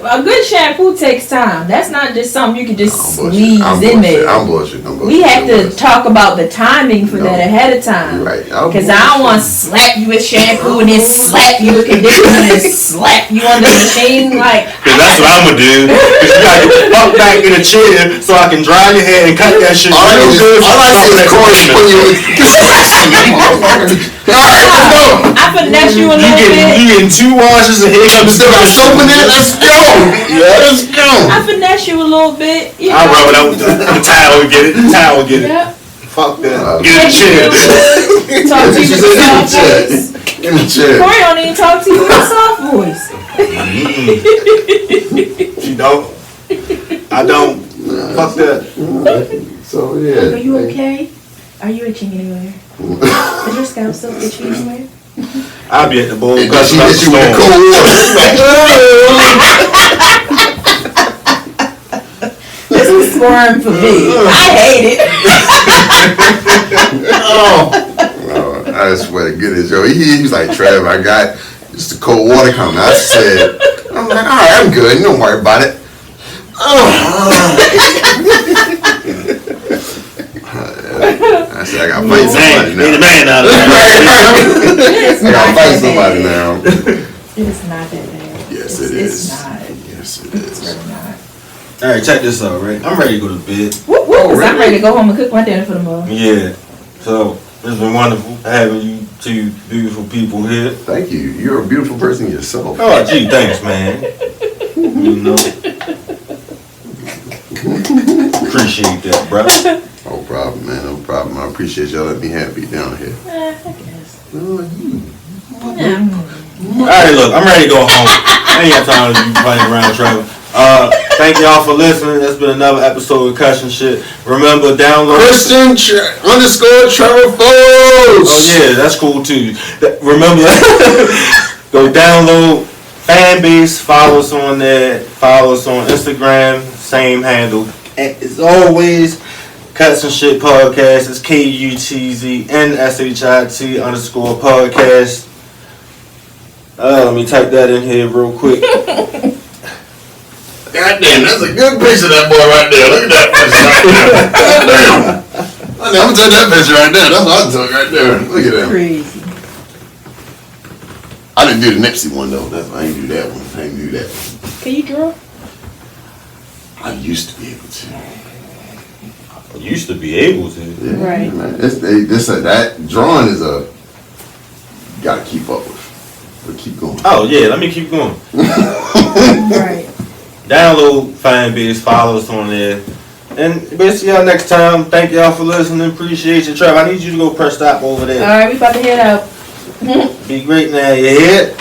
A good shampoo takes time. That's not just something you can just squeeze in there. I'm bullshit. We have to talk about the timing for that ahead of time. Right. Because I don't want to slap you with shampoo and then slap you with conditioner and then slap you on the machine. Like, Cause that's what I'm gonna do. Cause you gotta get up back in a chair so I can dry your hair and cut that shit. All I real good. see is Corey putting you I finesse you a little bit. You getting 2 washes of hair. Still got soap in it? Let's go! Let's go! I finesse you a little bit. You I know. rub it out with the towel. Get it. The towel. Get it. Yep. Fuck that. Get Get in the chair. Talk to you with a soft voice. In the chair. Corey don't even talk to you with a soft voice. You don't. I don't. Fuck that. So yeah. Are you okay? Are you itching anywhere? Is your scalp still itchy anywhere? I'll be at the bowl. And Cause she hit you with the cold water. This is squirm for me. I hate it. I swear to goodness, yo. He was like, Trev, I got just the cold water coming. I said, I'm like, all right, I'm good. Don't worry about it. I said, I got to fight somebody now. Ain't a man out of there. It's I got to not fight that somebody bad. now. It is not that bad. Yes, it It's is. not. Yes, it It's is. really not. Alright, check this out, right? I'm ready to go to bed. Whoop, whoop, 'cause I'm ready to go home and cook my dinner for tomorrow. Yeah. So, it's been wonderful having you two beautiful people here. Thank you. You're a beautiful person yourself. Oh, gee, thanks, man. You know. Appreciate that, bro. No problem, man. No problem. I appreciate y'all letting me happy down here. I guess. Oh, you. Alright, look, I'm ready to go home. I ain't got time to be playing around, Trevor. Thank y'all for listening. That's been another episode of Cushion Shit. Remember, download Christian _ Trevor Foles. Oh yeah, that's cool too. Remember, go download FANBASE. Follow us on there. Follow us on Instagram. Same handle. As always, Cuts and Shit Podcast. It's KUTZNSHIT_podcast. Let me type that in here real quick. Goddamn, that's a good picture of that boy right there. Look at that picture right there. Goddamn. I'm gonna take that picture right there. That's what I took right there. Look at that. Crazy. I didn't do the Nipsey one though. I didn't do that one. I didn't do that one. Can you draw? I used to be able to. Used to be able to. Yeah, Right. Man. That drawing is you gotta keep up with. But keep going. Oh yeah, let me keep going. Right. Download FANBASE, follow us on there. And we'll see y'all next time. Thank y'all for listening. Appreciate you. Trev, I need you to go press stop over there. All right, we about to head out. Be great now. You hear it?